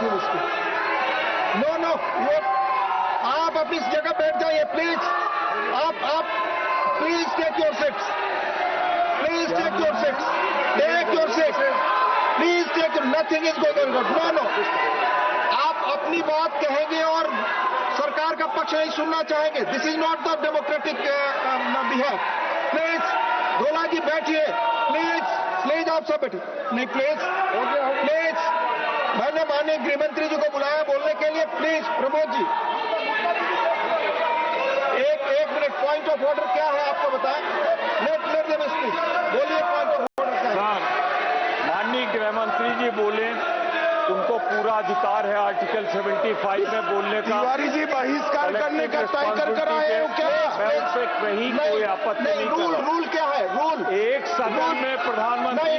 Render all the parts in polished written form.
बैठिए उसको। No no, आप अपनी जगह बैठ जाइए प्लीज। आप please take your seats, please take your seats, take your seats, please take, nothing is going on. No no, आप अपनी बात कहेंगे और सरकार का पक्ष नहीं सुनना चाहेंगे। This is not the democratic behave. Please गोला जी बैठिए, प्लीज प्लीज, आप सब बैठिए। नहीं प्लीज प्लीज, मैंने माननीय गृहमंत्री जी को बुलाया बोलने के लिए। प्लीज प्रमोद जी, एक मिनट, पॉइंट ऑफ ऑर्डर क्या है आपको बताएं। लेट देम स्पीक, बोलिए पॉइंट ऑफ ऑर्डर क्या है। माननीय गृहमंत्री जी बोले, उनको पूरा अधिकार है आर्टिकल 75 में बोलने का। तिवारी जी बहिष्कार करने का तय कर आए हो क्या? मैं उससे कहीं कोई आपत्ति नहीं कर रहा। रूल क्या है? रूल एक सदन में प्रधानमंत्री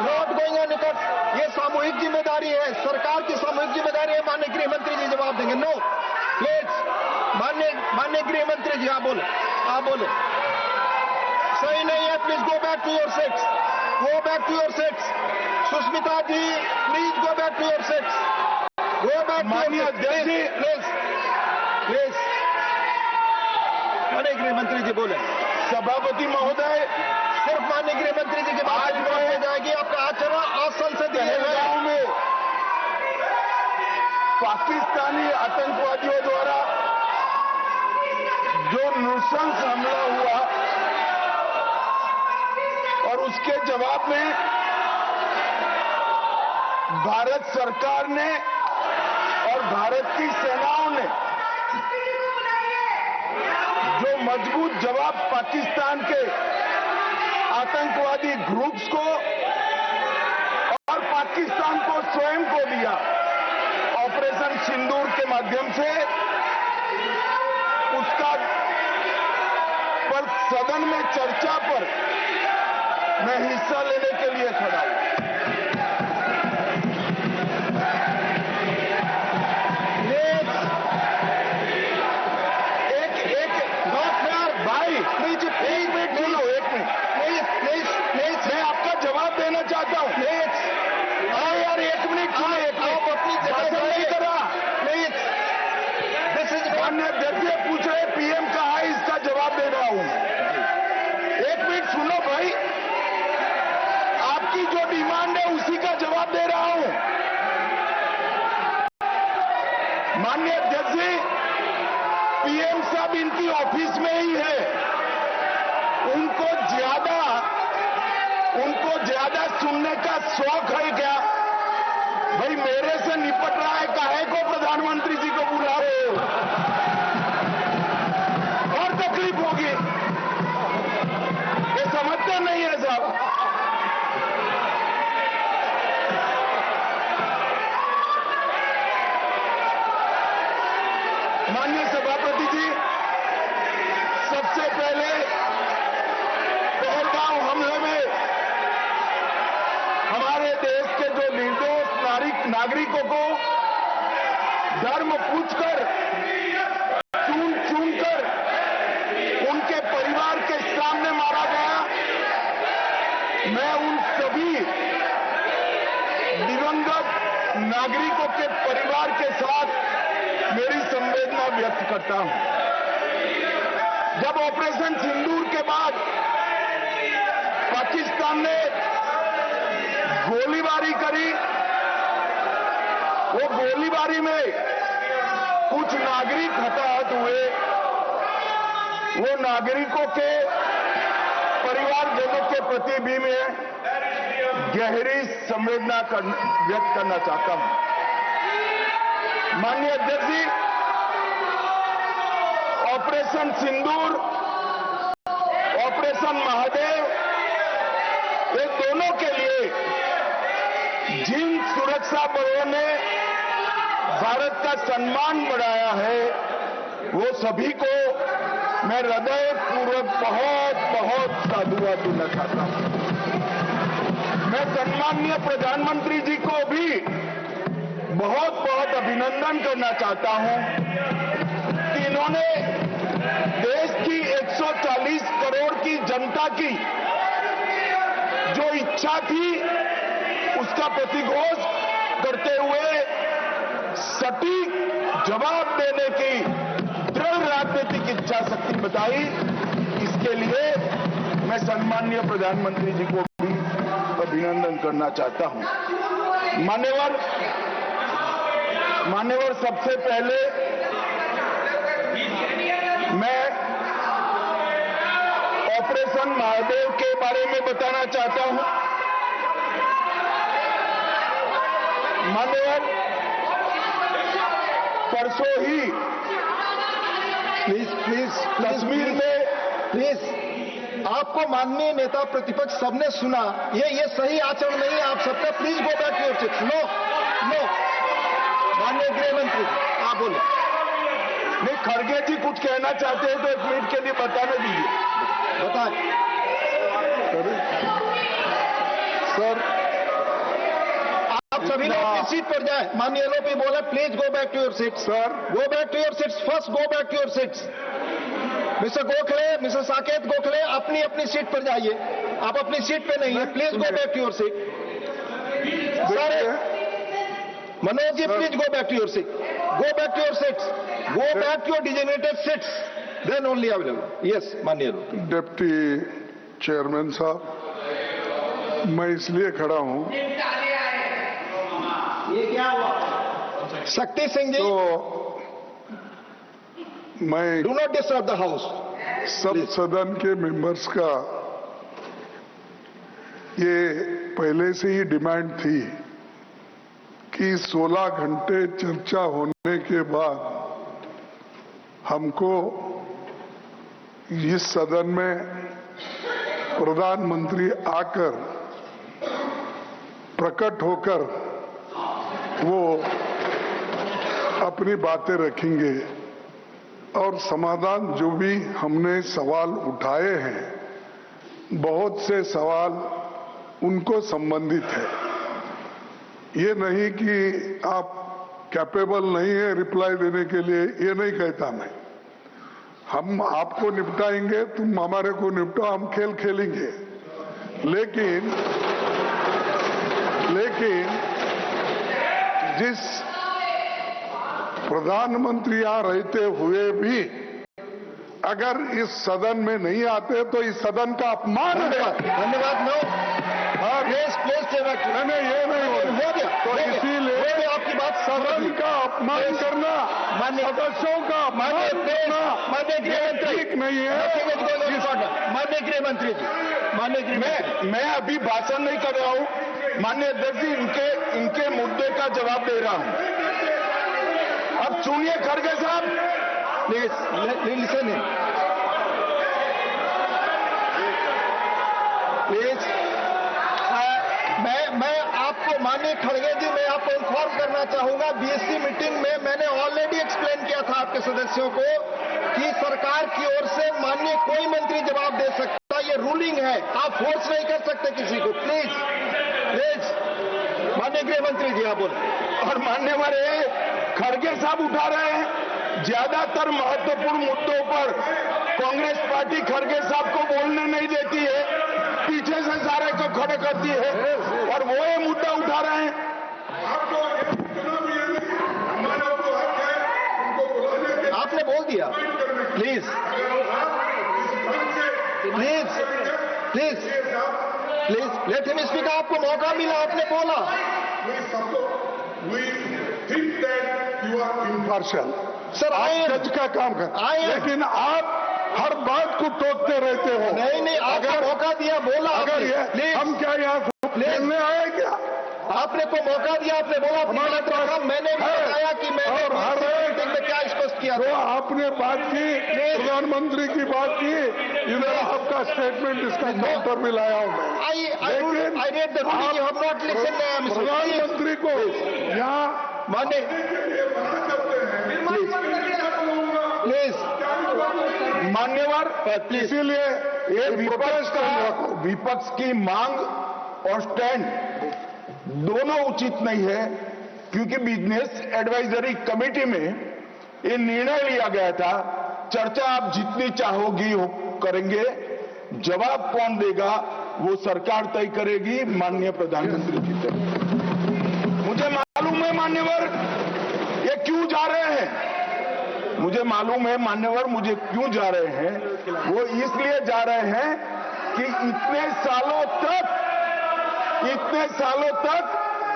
नॉट गोइंग ऑन निकट, ये सामूहिक जिम्मेदारी है, सरकार की सामूहिक जिम्मेदारी है। माननीय गृहमंत्री जी जवाब देंगे। नो प्लीज, माननीय गृहमंत्री जी आप बोले। सही नहीं है, please go back to your seats, go back to your seats. Sushmita ji please go back to your seats, go back to your seats please please. माननीय गृहमंत्री जी बोले। सभापति महोदय, सिर्फ माननीय गृहमंत्री जी की बात हो जाएगी। आपका आचरण आज संसदीय गांव में पाकिस्तानी आतंकवादियों द्वारा जो नृशंस हमला हुआ और उसके जवाब में भारत सरकार ने और भारत की सेनाओं ने जो मजबूत जवाब पाकिस्तान के आतंकवादी ग्रुप्स को और पाकिस्तान को स्वयं को दिया, ऑपरेशन सिंदूर के माध्यम से, उसका पर सदन में चर्चा पर मैं हिस्सा लेने के लिए खड़ा हूं। एक मिनट सुनो, एक मिनट प्लीज, मैं आपका जवाब देना चाहता हूं। प्लीज हाँ यार, एक मिनट सुनो, एक मिनट, अपनी जगह नहीं कर रहा। प्लीज, दिस इज माननीय अध्यक्ष पूछ रहे पीएम कहा है, इसका जवाब दे रहा हूं। एक मिनट सुनो भाई, आपकी जो डिमांड है उसी का जवाब दे रहा हूं। माननीय अध्यक्ष जी, पीएम साहब इनकी ऑफिस में ही है, उनको ज्यादा सुनने का शौक है क्या? भाई मेरे से निपट रहा है, काहे को प्रधानमंत्री जी को बुला रहे हो? और तकलीफ होगी, ये समझते नहीं है साहब। माननीय सभापति जी, सबसे पहले पहलगांव हमले में हमारे देश के जो निर्दोष नागरिकों को धर्म पूछकर, चुन कर उनके परिवार के सामने मारा गया। मैं उन सभी दिवंगत नागरिकों के परिवार के साथ मेरी संवेदना व्यक्त करता हूं। जब ऑपरेशन सिंदूर के बाद पाकिस्तान ने गोलीबारी करी, वो गोलीबारी में कुछ नागरिक हताहत हुए, वो नागरिकों के परिवारजनों के प्रति भी मैं गहरी संवेदना व्यक्त करना चाहता हूं। माननीय अध्यक्ष जी, ऑपरेशन सिंदूर, ऑपरेशन महादेव, ये दोनों के लिए जिन सुरक्षा बलों ने भारत का सम्मान बढ़ाया है, वो सभी को मैं हृदयपूर्वक बहुत बहुत साधुवाद देना चाहता हूं। मैं सम्माननीय प्रधानमंत्री जी को भी बहुत बहुत अभिनंदन करना चाहता हूं कि इन्होंने देश की 140 करोड़ की जनता की जो इच्छा थी, उसका प्रतिघोष करते हुए सटीक जवाब देने की दृढ़ राजनीतिक इच्छा शक्ति बताई। इसके लिए मैं सम्माननीय प्रधानमंत्री जी को भी अभिनंदन करना चाहता हूं। मान्यवर, सबसे पहले मैं ऑपरेशन महादेव के बारे में बताना चाहता हूं। मान्यवर, परसों ही प्लीज कश्मीर में प्लीज आपको माननीय नेता प्रतिपक्ष सबने सुना, ये सही आचरण नहीं है आप सबका। Please go back to your seat. No माननीय गृह मंत्री आप बोले। नहीं, खड़गे जी कुछ कहना चाहते हैं तो 1 मिनट के लिए बताने दीजिए। बताएं सर, आप सभी लोग अपनी सीट पर जाएं। माननीय एलओपी बोला please go back to your seat. Sir, go back to your seats. First go back to your seats. Mister Gokhale, mister Saket Gokhale, अपनी अपनी सीट पर जाइए। आप अपनी सीट पे नहीं है। Please go back to your seat. Manoj ji, please go back to your seat. Go back to your seats. Go back to your designated seats. Then only available. Yes माननीय डिप्टी चेयरमैन साहब, मैं इसलिए खड़ा हूं ये क्या हुआ? शक्ति सिंह जी, तो मैं do not disturb the house. सब सदन के मेंबर्स का ये पहले से ही डिमांड थी कि 16 घंटे चर्चा होने के बाद हमको इस सदन में प्रधानमंत्री आकर प्रकट होकर वो अपनी बातें रखेंगे और समाधान जो भी हमने सवाल उठाए हैं, बहुत से सवाल उनको संबंधित है। ये नहीं कि आप कैपेबल नहीं है रिप्लाई देने के लिए, ये नहीं कहता मैं। हम आपको निपटाएंगे, तुम हमारे को निपटाओ, हम खेल खेलेंगे। लेकिन जिस प्रधानमंत्री यहां रहते हुए भी अगर इस सदन में नहीं आते तो इस सदन का अपमान है। धन्यवाद। नो प्लीज मैंने ये नहीं हो गया। तो इसीलिए आपकी बात सदन का अपमान करना, सदस्यों का अपमान करना ठीक नहीं है। माननीय गृह मंत्री जी, मैं अभी भाषण नहीं कर रहा हूं। माननीय अध्यक्ष जी, इनके मुद्दे का जवाब दे रहा हूं। अब सुनिए खड़गे साहब, प्लीज लिसन इन। प्लीज मैं आपको माननीय खड़गे जी, मैं आपको इन्फॉर्म करना चाहूंगा, बीएससी मीटिंग में मैंने ऑलरेडी एक्सप्लेन किया था आपके सदस्यों को कि सरकार की ओर से माननीय कोई मंत्री जवाब दे सकता, ये रूलिंग है, आप फोर्स नहीं कर सकते किसी को। प्लीज माननीय गृह मंत्री जी आप बोले। और मान्यवर खड़गे साहब उठा रहे हैं ज्यादातर महत्वपूर्ण मुद्दों पर कांग्रेस पार्टी खड़गे साहब को बोलने नहीं देती है, पीछे से सारे को खड़े करती है और वो ये मुद्दा उठा रहे हैं। आपने बोल दिया। Please let him speak. आपको मौका मिला, आपने बोला। इम्पार्शियल सर आए जज का काम कर, लेकिन आप हर बात को टोकते रहते हो। नहीं आपको मौका दिया, बोला। अगर हम क्या यहाँ खेलने आए क्या? आपने को मौका दिया, आपने बोला हमारे पास मैंने भी बताया कि मैंने और हर मीटिंग में क्या स्पष्ट किया तो था। आपने बात की, प्रधानमंत्री की बात की, इधर आपका स्टेटमेंट, इसका काउंटर भी लाया हूं मैं। प्रधानमंत्री को यहाँ माने प्लीज मान्यवर, इसीलिए ये विपक्ष की मांग और स्टैंड दोनों उचित नहीं है, क्योंकि बिजनेस एडवाइजरी कमेटी में ये निर्णय लिया गया था, चर्चा आप जितनी चाहोगी करेंगे, जवाब कौन देगा वो सरकार तय करेगी, माननीय प्रधानमंत्री जी। मुझे मान्यवर ये क्यों जा रहे हैं? मुझे मालूम है मान्यवर मुझे क्यों जा रहे हैं। वो इसलिए जा रहे हैं कि इतने सालों तक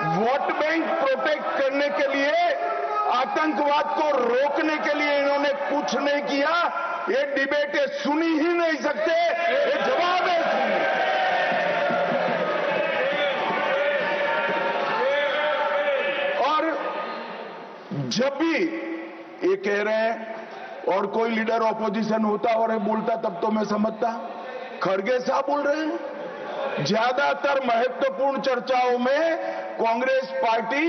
वोट बैंक प्रोटेक्ट करने के लिए, आतंकवाद को रोकने के लिए इन्होंने कुछ नहीं किया। ये डिबेट सुनी ही नहीं सकते, ये जवाब है सुनिए। और जब भी ये कह रहे हैं और कोई लीडर ऑपोजिशन होता और ये बोलता तब तो मैं समझता। खड़गे साहब बोल रहे हैं ज्यादातर महत्वपूर्ण चर्चाओं में कांग्रेस पार्टी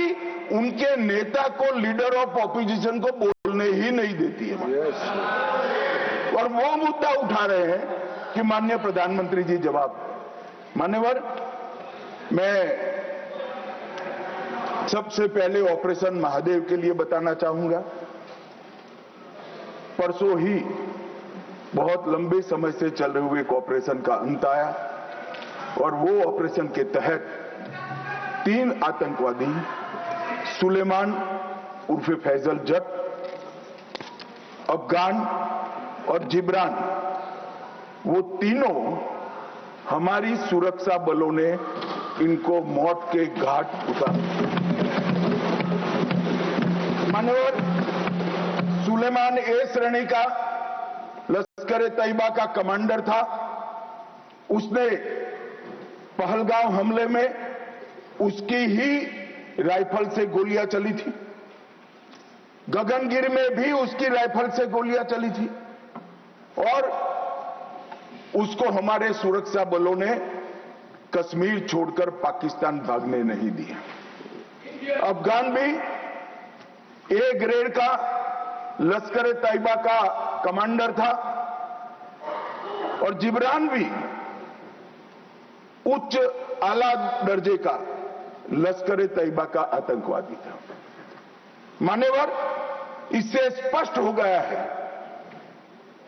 उनके नेता को, लीडर ऑफ ऑपोजिशन को बोलने ही नहीं देती है। और वो मुद्दा उठा रहे हैं कि माननीय प्रधानमंत्री जी जवाब। मान्यवर, मैं सबसे पहले ऑपरेशन महादेव के लिए बताना चाहूंगा। परसों ही बहुत लंबे समय से चल रहे हुए एक ऑपरेशन का अंत आया और वो ऑपरेशन के तहत 3 आतंकवादी, सुलेमान उर्फे फैजल जट, अफगान और जिब्रान, वो तीनों हमारी सुरक्षा बलों ने इनको मौत के घाट उतारा। मान्यवर, सुलेमान ए श्रेणी का लश्कर तैयबा का कमांडर था। उसने पहलगांव हमले में उसकी ही राइफल से गोलियां चली थी। गगनगिर में भी उसकी राइफल से गोलियां चली थी और उसको हमारे सुरक्षा बलों ने कश्मीर छोड़कर पाकिस्तान भागने नहीं दिया। अफगान भी ए ग्रेड का लश्कर तैयबा का कमांडर था और जिब्रान भी उच्च आला दर्जे का लश्कर तैयबा का आतंकवादी था। मान्यवर, इससे स्पष्ट हो गया है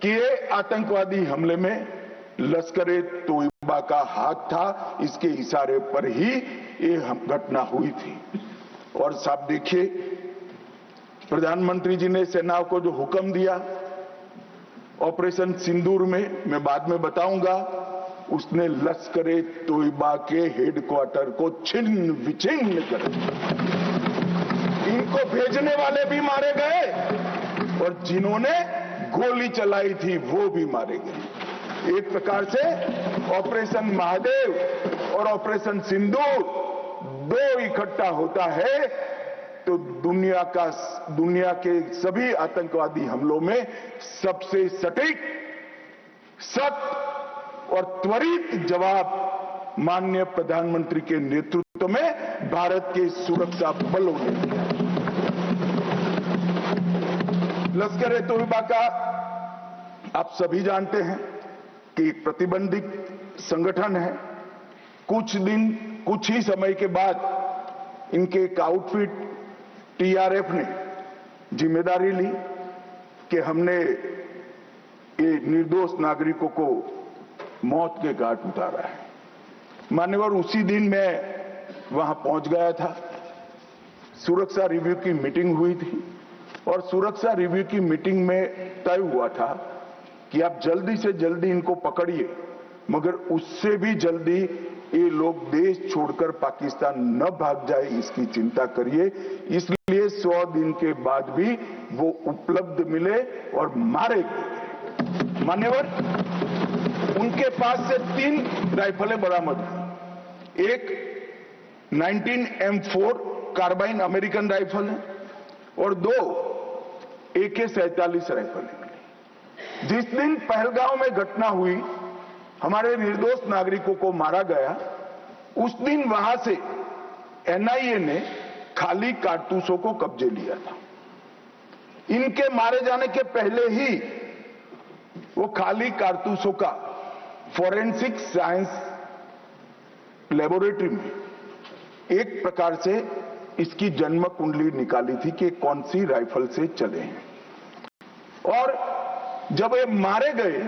कि ये आतंकवादी हमले में लश्कर तैयबा का हाथ था। इसके इशारे पर ही ये घटना हुई थी। और साहब देखिए, प्रधानमंत्री जी ने सेना को जो हुक्म दिया ऑपरेशन सिंदूर में, मैं बाद में बताऊंगा, उसने लश्कर तैयबा के हेडक्वार्टर को छिन्न विछिन्न कर दिया। इनको भेजने वाले भी मारे गए और जिन्होंने गोली चलाई थी वो भी मारे गए। एक प्रकार से ऑपरेशन महादेव और ऑपरेशन सिंदूर दो इकट्ठा होता है तो दुनिया के सभी आतंकवादी हमलों में सबसे सटीक, सख्त और त्वरित जवाब माननीय प्रधानमंत्री के नेतृत्व में भारत के सुरक्षा बलों ने दिया। लश्कर तैयबा का आप सभी जानते हैं कि एक प्रतिबंधित संगठन है। कुछ ही समय के बाद इनके एक आउटफिट टीआरएफ ने जिम्मेदारी ली कि हमने ये निर्दोष नागरिकों को मौत के घाट उतारा है। मान्यवर, उसी दिन मैं वहां पहुंच गया था। सुरक्षा रिव्यू की मीटिंग हुई थी और सुरक्षा रिव्यू की मीटिंग में तय हुआ था कि आप जल्दी से जल्दी इनको पकड़िए, मगर उससे भी जल्दी ये लोग देश छोड़कर पाकिस्तान न भाग जाए इसकी चिंता करिए। इसलिए 100 दिन के बाद भी वो उपलब्ध मिले और मारे गए। मान्यवर, उनके पास से 3 राइफलें बरामद हुई। एक 19M4 कार्बाइन अमेरिकन राइफल है और 2 AK-47 राइफलें मिली। जिस दिन पहलगांव में घटना हुई, हमारे निर्दोष नागरिकों को मारा गया, उस दिन वहां से एनआईए ने खाली कारतूसों को कब्जे लिया था। इनके मारे जाने के पहले ही वो खाली कारतूसों का फोरेंसिक साइंस लेबोरेटरी में एक प्रकार से इसकी जन्म कुंडली निकाली थी कि कौन सी राइफल से चले हैं। और जब ये मारे गए,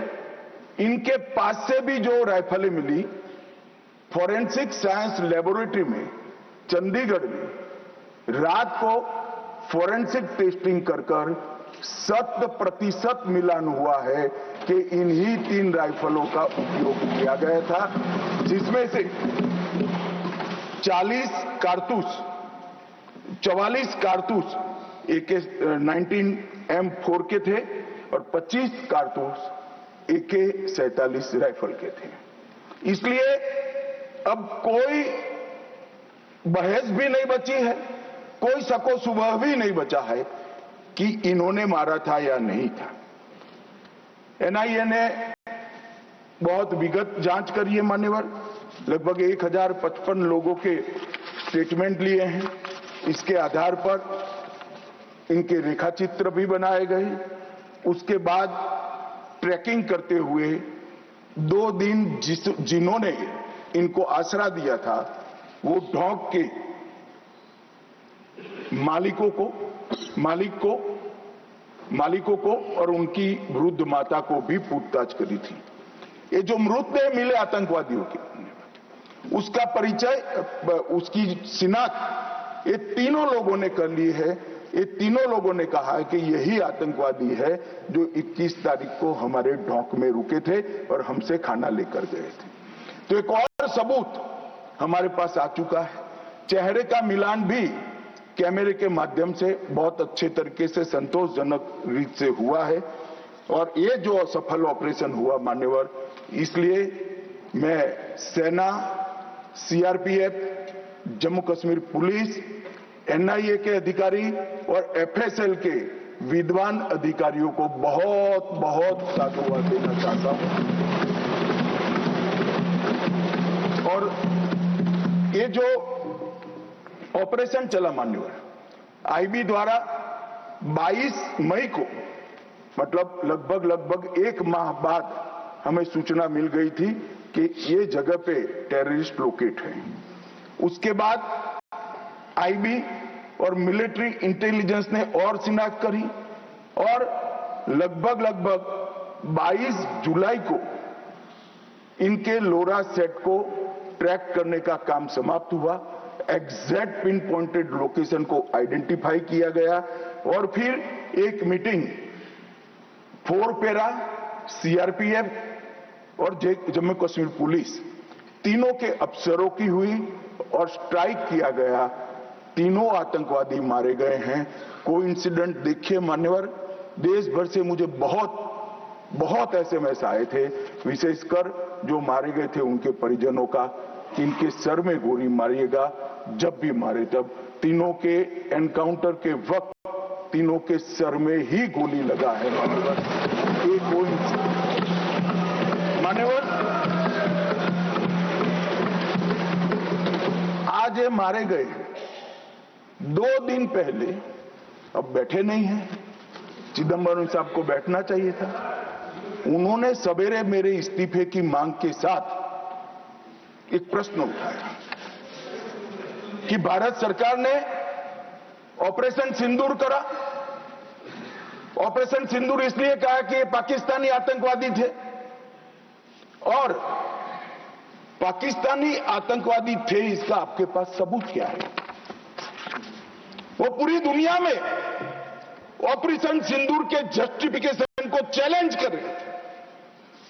इनके पास से भी जो राइफलें मिली, फोरेंसिक साइंस लेबोरेटरी में चंडीगढ़ में रात को फोरेंसिक टेस्टिंग कर 100% मिलान हुआ है कि इन्हीं 3 राइफलों का उपयोग किया गया था, जिसमें से 44 कारतूस AK-19M4 के थे और 25 कारतूस AK-47 राइफल के थे। इसलिए अब कोई बहस भी नहीं बची है, कोई शको शुबह भी नहीं बचा है कि इन्होंने मारा था या नहीं था। एनआईए ने बहुत विगत जांच करी है मान्यवर, लगभग 1055 लोगों के स्टेटमेंट लिए हैं। इसके आधार पर इनके रेखाचित्र भी बनाए गए। उसके बाद ट्रैकिंग करते हुए 2 दिन जिन्होंने इनको आसरा दिया था वो ढोंक के मालिकों को और उनकी वृद्ध माता को भी पूछताछ करी थी। ये जो मृतदेह मिले आतंकवादियों के, उसका परिचय, उसकी शिनाख्त ये तीनों लोगों ने कर ली है। ये तीनों लोगों ने कहा है कि यही आतंकवादी है जो 21 तारीख को हमारे ढोंक में रुके थे और हमसे खाना लेकर गए थे। तो एक और सबूत हमारे पास आ चुका है। चेहरे का मिलान भी कैमरे के माध्यम से बहुत अच्छे तरीके से संतोषजनक रीत से हुआ है। और ये जो सफल ऑपरेशन हुआ मान्यवर, इसलिए मैं सेना, CRPF, Jammu Kashmir police, NIA के अधिकारी और एफएसएल के विद्वान अधिकारियों को बहुत बहुत साधुवाद देना चाहता हूं। और ये जो ऑपरेशन चला मान्यवर, आईबी द्वारा 22 मई को, मतलब लगभग 1 माह बाद हमें सूचना मिल गई थी कि ये जगह पे टेररिस्ट लोकेट है। उसके बाद आईबी और मिलिट्री इंटेलिजेंस ने और शिनाख्त करी और लगभग 22 जुलाई को इनके लोरा सेट को ट्रैक करने का काम समाप्त हुआ। एग्जैक्ट पिन पॉइंटेड लोकेशन को आइडेंटिफाई किया गया और फिर एक मीटिंग 4 पैरा, सीआरपीएफ और जम्मू कश्मीर पुलिस तीनों के अफसरों की हुई और स्ट्राइक किया गया। तीनों आतंकवादी मारे गए हैं। कोइंसिडेंट देखिए मान्यवर, देश भर से मुझे बहुत एसएमएस आए थे, विशेषकर जो मारे गए थे उनके परिजनों का, कि इनके सर में गोली मारिएगा, जब भी मारे तब। तीनों के एनकाउंटर के वक्त तीनों के सर में ही गोली लगा है मान्यवर। ये मान्यवर, आज ये मारे गए 2 दिन पहले, अब बैठे नहीं हैं, चिदंबरम साहब को बैठना चाहिए था। उन्होंने सवेरे मेरे इस्तीफे की मांग के साथ एक प्रश्न उठाया कि भारत सरकार ने ऑपरेशन सिंदूर करा। ऑपरेशन सिंदूर इसलिए कहा कि ये पाकिस्तानी आतंकवादी थे और पाकिस्तानी आतंकवादी थे, इसका आपके पास सबूत क्या है? वो पूरी दुनिया में ऑपरेशन सिंदूर के जस्टिफिकेशन को चैलेंज कर रहे थे।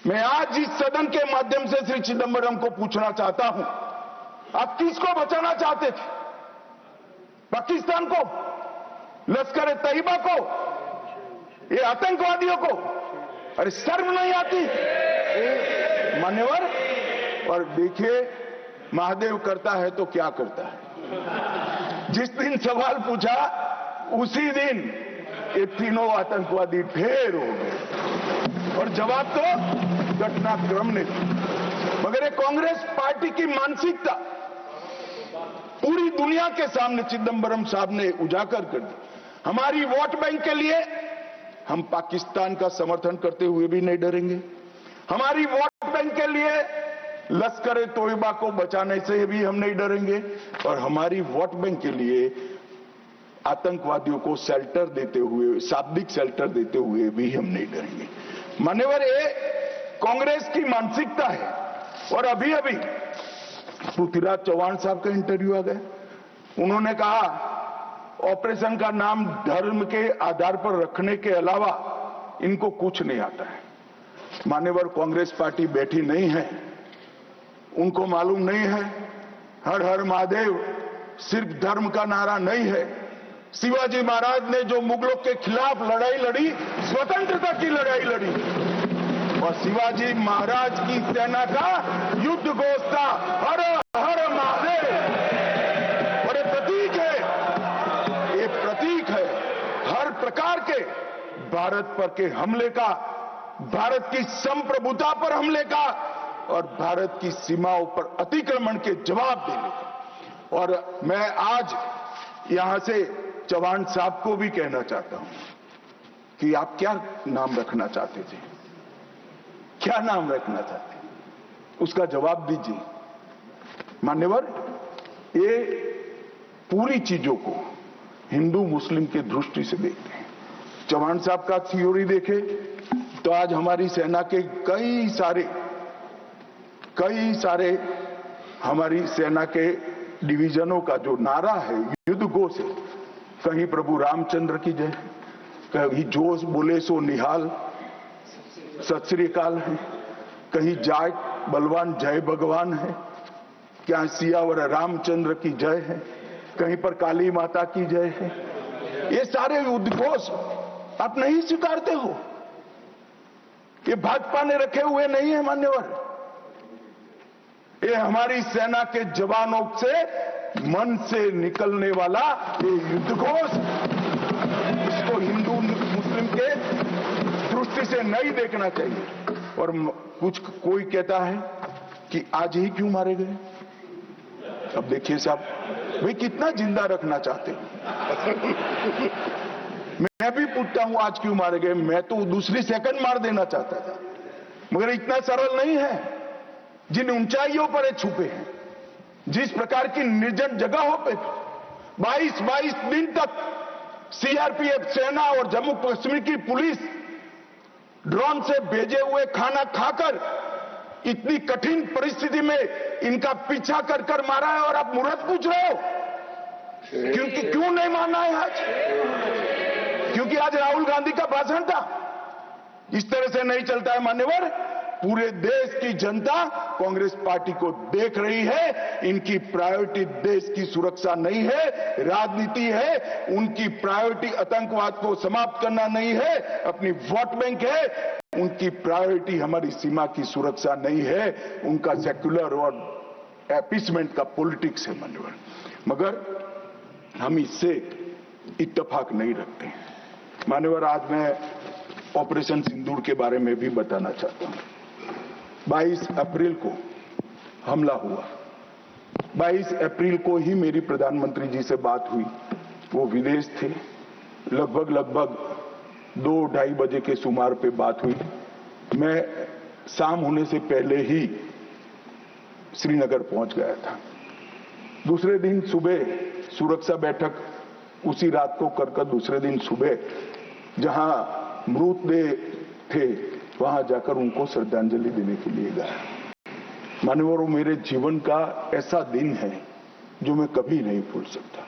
मैं आज इस सदन के माध्यम से श्री चिदंबरम को पूछना चाहता हूं, आप किसको बचाना चाहते थे? पाकिस्तान को, लश्कर ए तैयबा को, ये आतंकवादियों को? अरे शर्म नहीं आती मान्यवर? और देखिए, महादेव करता है तो क्या करता है। जिस दिन सवाल पूछा उसी दिन ये तीनों आतंकवादी ढेर हो गए और जवाब तो घटनाक्रम ने दिया। मगर ये कांग्रेस पार्टी की मानसिकता पूरी दुनिया के सामने चिदंबरम साहब ने उजागर कर दी। हमारी वोट बैंक के लिए हम पाकिस्तान का समर्थन करते हुए भी नहीं डरेंगे। हमारी वोट बैंक के लिए लश्कर ए तोयबा को बचाने से भी हम नहीं डरेंगे और हमारी वोट बैंक के लिए आतंकवादियों को शेल्टर देते हुए, शाब्दिक शेल्टर देते हुए भी हम नहीं डरेंगे। मान्यवर, ये कांग्रेस की मानसिकता है। और अभी पृथ्वीराज चौहान साहब का इंटरव्यू आ गया। उन्होंने कहा ऑपरेशन का नाम धर्म के आधार पर रखने के अलावा इनको कुछ नहीं आता है। मान्यवर कांग्रेस पार्टी बैठी नहीं है, उनको मालूम नहीं है हर हर महादेव सिर्फ धर्म का नारा नहीं है। शिवाजी महाराज ने जो मुगलों के खिलाफ लड़ाई लड़ी, स्वतंत्रता की लड़ाई लड़ी, और शिवाजी महाराज की सेना का युद्ध घोष था हर हर महादेव। और ये प्रतीक है, ये प्रतीक है हर प्रकार के भारत पर के हमले का, भारत की संप्रभुता पर हमले का और भारत की सीमाओं पर अतिक्रमण के जवाब देने का। और मैं आज यहां से चौहान साहब को भी कहना चाहता हूं कि आप क्या नाम रखना चाहते थे, क्या नाम रखना चाहते, उसका जवाब दीजिए। मान्यवर, ये पूरी चीजों को हिंदू मुस्लिम की दृष्टि से देखते हैं। चौहान साहब का थ्योरी देखें तो आज हमारी सेना के कई सारे हमारी सेना के डिवीजनों का जो नारा है, युद्ध घोष है, कहीं प्रभु रामचंद्र की जय, कहीं जोश बोले सो निहाल सत श्री अकाल है, कहीं जाय बलवान जय भगवान है, क्या सियावर रामचंद्र की जय है, कहीं पर काली माता की जय है। ये सारे उद्घोष आप नहीं स्वीकारते हो, ये भाजपा ने रखे हुए नहीं है मान्यवर। ये हमारी सेना के जवानों से मन से निकलने वाला ये युद्धघोष, इसको हिंदू मुस्लिम के दृष्टि से नहीं देखना चाहिए। और कुछ कोई कहता है कि आज ही क्यों मारे गए। अब देखिए साहब, भाई कितना जिंदा रखना चाहते हैं। मैं भी पूछता हूं आज क्यों मारे गए, मैं तो दूसरी सेकंड मार देना चाहता था, मगर इतना सरल नहीं है। जिन ऊंचाइयों पर ये छुपे हैं, जिस प्रकार की निर्जन जगहों पे 22 दिन तक सीआरपीएफ सेना और जम्मू कश्मीर की पुलिस ड्रोन से भेजे हुए खाना खाकर इतनी कठिन परिस्थिति में इनका पीछा कर मारा है, और आप मुहूर्त पूछ रहे हो क्योंकि क्यों नहीं मानना है आज? क्योंकि आज राहुल गांधी का भाषण था। इस तरह से नहीं चलता है मान्यवर। पूरे देश की जनता कांग्रेस पार्टी को देख रही है। इनकी प्रायोरिटी देश की सुरक्षा नहीं है, राजनीति है। उनकी प्रायोरिटी आतंकवाद को समाप्त करना नहीं है, अपनी वोट बैंक है। उनकी प्रायोरिटी हमारी सीमा की सुरक्षा नहीं है, उनका सेक्युलर और अपीसमेंट का पॉलिटिक्स है मान्यवर। मगर हम इससे इत्तेफाक नहीं रखते हैं मान्यवर। आज मैं ऑपरेशन सिंदूर के बारे में भी बताना चाहता हूं। 22 अप्रैल को हमला हुआ। 22 अप्रैल को ही मेरी प्रधानमंत्री जी से बात हुई। वो विदेश थे। लगभग 2-2:30 बजे के सुमार पे बात हुई। मैं शाम होने से पहले ही श्रीनगर पहुंच गया था। दूसरे दिन सुबह सुरक्षा बैठक उसी रात को कर दूसरे दिन सुबह जहां मृतदेह थे वहां जाकर उनको श्रद्धांजलि देने के लिए गया। मान्यवर, वो मेरे जीवन का ऐसा दिन है जो मैं कभी नहीं भूल सकता।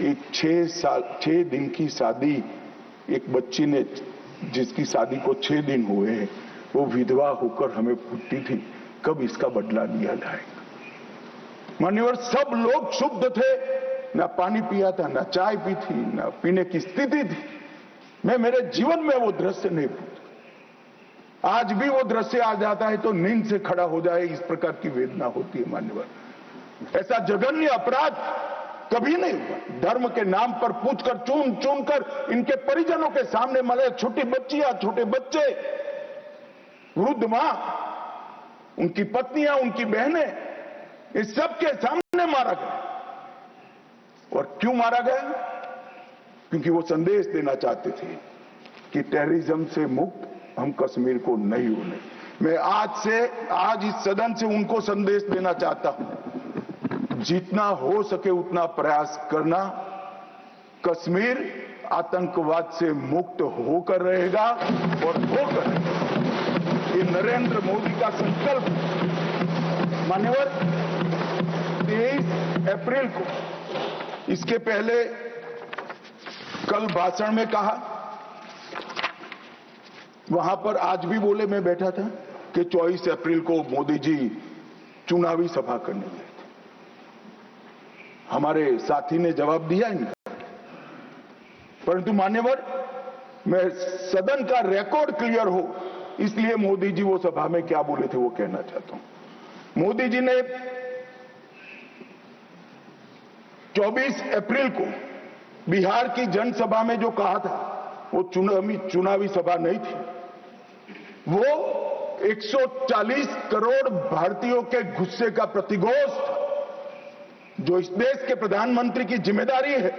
एक 6 दिन की शादी, एक बच्ची ने जिसकी शादी को 6 दिन हुए हैं, वो विधवा होकर हमें पूछती थी कब इसका बदला लिया जाएगा। मान्यवर, सब लोग शुद्ध थे, ना पानी पिया था, ना चाय पी थी, ना पीने की स्थिति थी। मैं मेरे जीवन में वो दृश्य नहीं भूलता। आज भी वो दृश्य आ जाता है तो नींद से खड़ा हो जाए, इस प्रकार की वेदना होती है मान्यवर। ऐसा जघन्य अपराध कभी नहीं हुआ। धर्म के नाम पर पूछकर चुन कर इनके परिजनों के सामने मरे, छोटी बच्चियां, छोटे बच्चे, वृद्ध मां, उनकी पत्नियां, उनकी बहनें, इस सबके सामने मारा गया। और क्यों मारा गया? क्योंकि वो संदेश देना चाहते थे कि टेररिज्म से मुक्त हम कश्मीर को नहीं होने। मैं आज इस सदन से उनको संदेश देना चाहता हूं, जितना हो सके उतना प्रयास करना। कश्मीर आतंकवाद से मुक्त होकर रहेगा और होकर रहेगा। ये नरेंद्र मोदी का संकल्प। मान्यवर, 23 अप्रैल को, इसके पहले कल भाषण में कहा, वहां पर आज भी बोले, मैं बैठा था, कि 24 अप्रैल को मोदी जी चुनावी सभा करने गए थे। हमारे साथी ने जवाब दिया इनका, परंतु मान्यवर, मैं सदन का रिकॉर्ड क्लियर हो इसलिए मोदी जी वो सभा में क्या बोले थे वो कहना चाहता हूं। मोदी जी ने 24 अप्रैल को बिहार की जनसभा में जो कहा था वो चुनावी सभा नहीं थी। वो 140 करोड़ भारतीयों के गुस्से का प्रतिघोष था, जो इस देश के प्रधानमंत्री की जिम्मेदारी है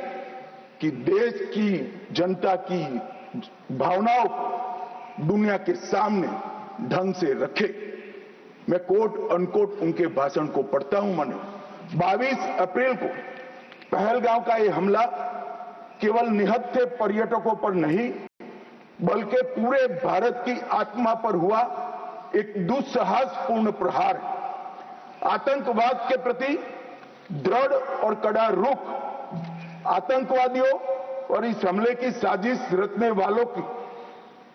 कि देश की जनता की भावनाओं को दुनिया के सामने ढंग से रखे। मैं कोट अनकोट उनके भाषण को पढ़ता हूं। मैंने 22 अप्रैल को पहलगांव का ये हमला केवल निहत्थे पर्यटकों पर नहीं बल्कि पूरे भारत की आत्मा पर हुआ एक दुस्साहसपूर्ण प्रहार है। आतंकवाद के प्रति दृढ़ और कड़ा रुख, आतंकवादियों और इस हमले की साजिश रचने वालों की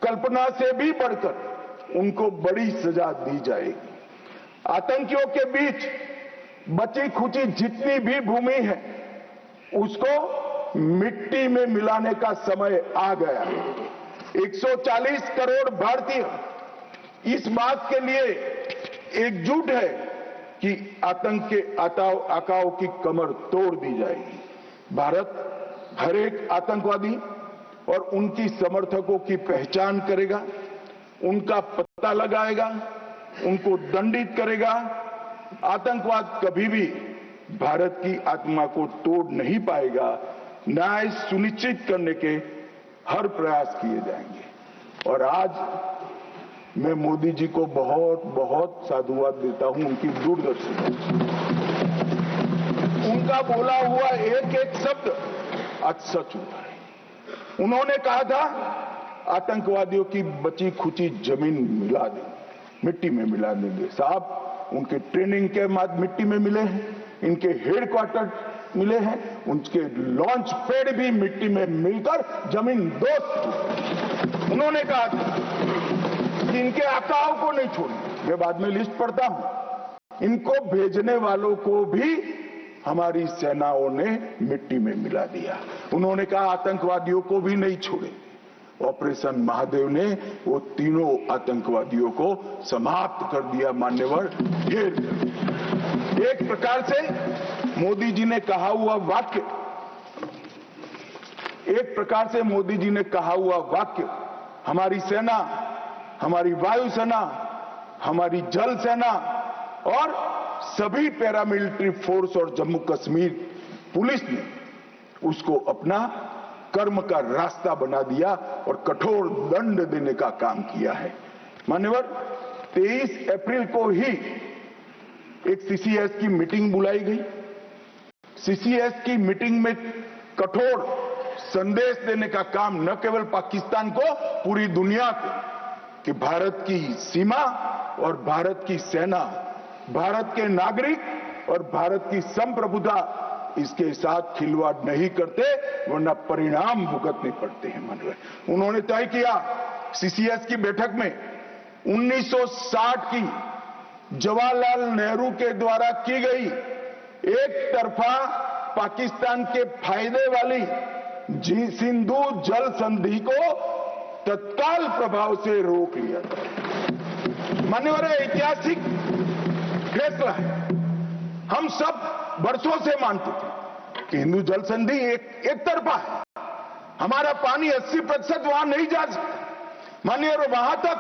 कल्पना से भी बढ़कर उनको बड़ी सजा दी जाएगी। आतंकियों के बीच बची खुची जितनी भी भूमि है उसको मिट्टी में मिलाने का समय आ गया है। 140 करोड़ भारतीय इस बात के लिए एकजुट है कि आतंक के आकाओं की कमर तोड़ दी जाएगी। भारत हर एक आतंकवादी और उनकी समर्थकों की पहचान करेगा, उनका पता लगाएगा, उनको दंडित करेगा। आतंकवाद कभी भी भारत की आत्मा को तोड़ नहीं पाएगा। न्याय सुनिश्चित करने के हर प्रयास किए जाएंगे। और आज मैं मोदी जी को बहुत बहुत साधुवाद देता हूं उनकी दूरदर्शी। उनका बोला हुआ एक एक शब्द आज सच हुआ है। उन्होंने कहा था आतंकवादियों की बची खुची जमीन मिला देंगे, मिट्टी में मिला देंगे। साहब, उनके ट्रेनिंग के बाद मिट्टी में मिले हैं, इनके हेडक्वार्टर मिले हैं, उनके लॉन्च पैड भी मिट्टी में मिलकर जमीन दोस्त। उन्होंने कहा कि इनके आकाओं को नहीं छोड़ेंगे। मैं बाद में लिस्ट पढ़ता हूं। इनको भेजने वालों को भी हमारी सेनाओं ने मिट्टी में मिला दिया। उन्होंने कहा आतंकवादियों को भी नहीं छोड़े। ऑपरेशन महादेव ने वो तीनों आतंकवादियों को समाप्त कर दिया। मान्यवर, एक प्रकार से मोदी जी ने कहा हुआ वाक्य, हमारी सेना, हमारी वायुसेना, हमारी जल सेना और सभी पैरामिलिट्री फोर्स और जम्मू कश्मीर पुलिस ने उसको अपना कर्म का रास्ता बना दिया और कठोर दंड देने का काम किया है। मान्यवर, 23 अप्रैल को ही एक सीसीएस की मीटिंग बुलाई गई। सीसीएस की मीटिंग में कठोर संदेश देने का काम न केवल पाकिस्तान को, पूरी दुनिया को, कि भारत की सीमा और भारत की सेना, भारत के नागरिक और भारत की संप्रभुता इसके साथ खिलवाड़ नहीं करते, वरना परिणाम भुगतने पड़ते हैं। मानव उन्होंने तय किया सीसीएस की बैठक में 1960 की जवाहरलाल नेहरू के द्वारा की गई एक तरफा पाकिस्तान के फायदे वाली सिंधु जल संधि को तत्काल प्रभाव से रोक लिया था। मान्यवर, ऐतिहासिक फैसला है। हम सब वर्षों से मानते थे कि हिंदू जल संधि एक तरफा है। हमारा पानी 80% वहां नहीं जा सकता। मान्यवर, वहां तक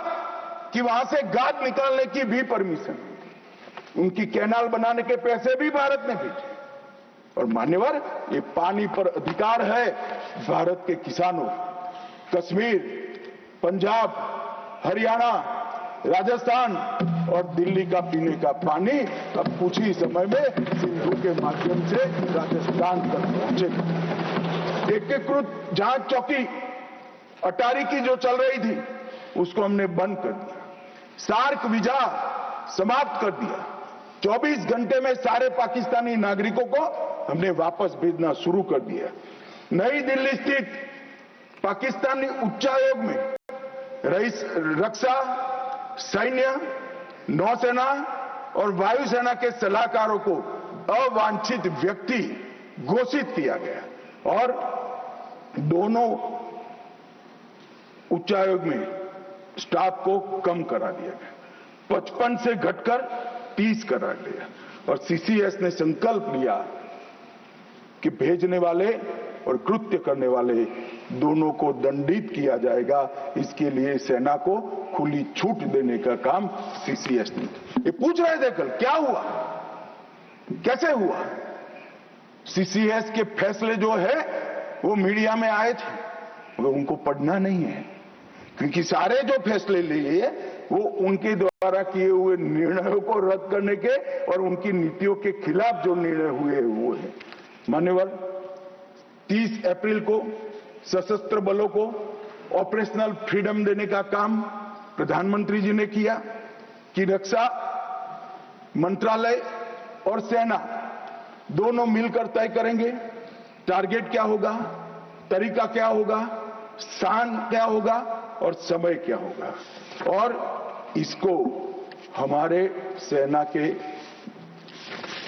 कि वहां से गाद निकालने की भी परमिशन, उनकी कैनाल बनाने के पैसे भी भारत ने भेजे। और मान्यवर, ये पानी पर अधिकार है भारत के किसानों। कश्मीर, पंजाब, हरियाणा, राजस्थान और दिल्ली का पीने का पानी अब कुछ ही समय में सिंधु के माध्यम से राजस्थान तक पहुंचेगा। एकीकृत जांच चौकी अटारी की जो चल रही थी उसको हमने बंद कर दिया। सार्क वीजा समाप्त कर दिया। 24 घंटे में सारे पाकिस्तानी नागरिकों को हमने वापस भेजना शुरू कर दिया। नई दिल्ली स्थित पाकिस्तानी उच्चायोग में रक्षा, सैन्य, नौसेना और वायुसेना के सलाहकारों को अवांछित व्यक्ति घोषित किया गया और दोनों उच्चायोग में स्टाफ को कम करा दिया गया, 55 से घटकर 30 करा दिया और सीसीएस ने संकल्प लिया कि भेजने वाले और कृत्य करने वाले दोनों को दंडित किया जाएगा। इसके लिए सेना को खुली छूट देने का काम सीसीएस ने। ये पूछ रहे थे कल क्या हुआ, कैसे हुआ? सीसीएस के फैसले जो है वो मीडिया में आए थे, मगर उनको पढ़ना नहीं है, क्योंकि सारे जो फैसले लिए वो उनके द्वारा किए हुए निर्णयों को रद्द करने के और उनकी नीतियों के खिलाफ जो निर्णय हुए वो है। मान्यवर, 30 अप्रैल को सशस्त्र बलों को ऑपरेशनल फ्रीडम देने का काम प्रधानमंत्री जी ने किया कि रक्षा मंत्रालय और सेना दोनों मिलकर तय करेंगे टारगेट क्या होगा, तरीका क्या होगा, स्थान क्या होगा और समय क्या होगा। और इसको हमारे सेना के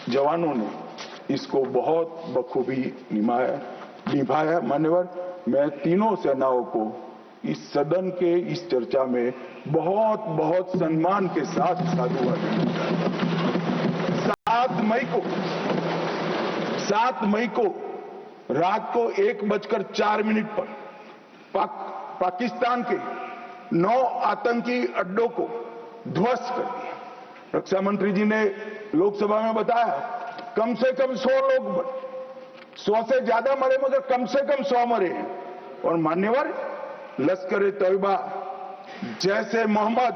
जवानों ने इसको बहुत बखूबी निभाया। मान्यवर, मैं तीनों सेनाओं को इस सदन के इस चर्चा में बहुत बहुत सम्मान के साथ साधुवाद देना चाहता हूं। 7 मई को रात को 1:04 पर पाकिस्तान के 9 आतंकी अड्डों को ध्वस्त कर दिया। रक्षा मंत्री जी ने लोकसभा में बताया कम से कम 100 लोग मरे, 100 से ज्यादा मरे, मगर कम से कम 100 मरे हैं। और मान्यवर, लश्कर तैयबा, जैसे मोहम्मद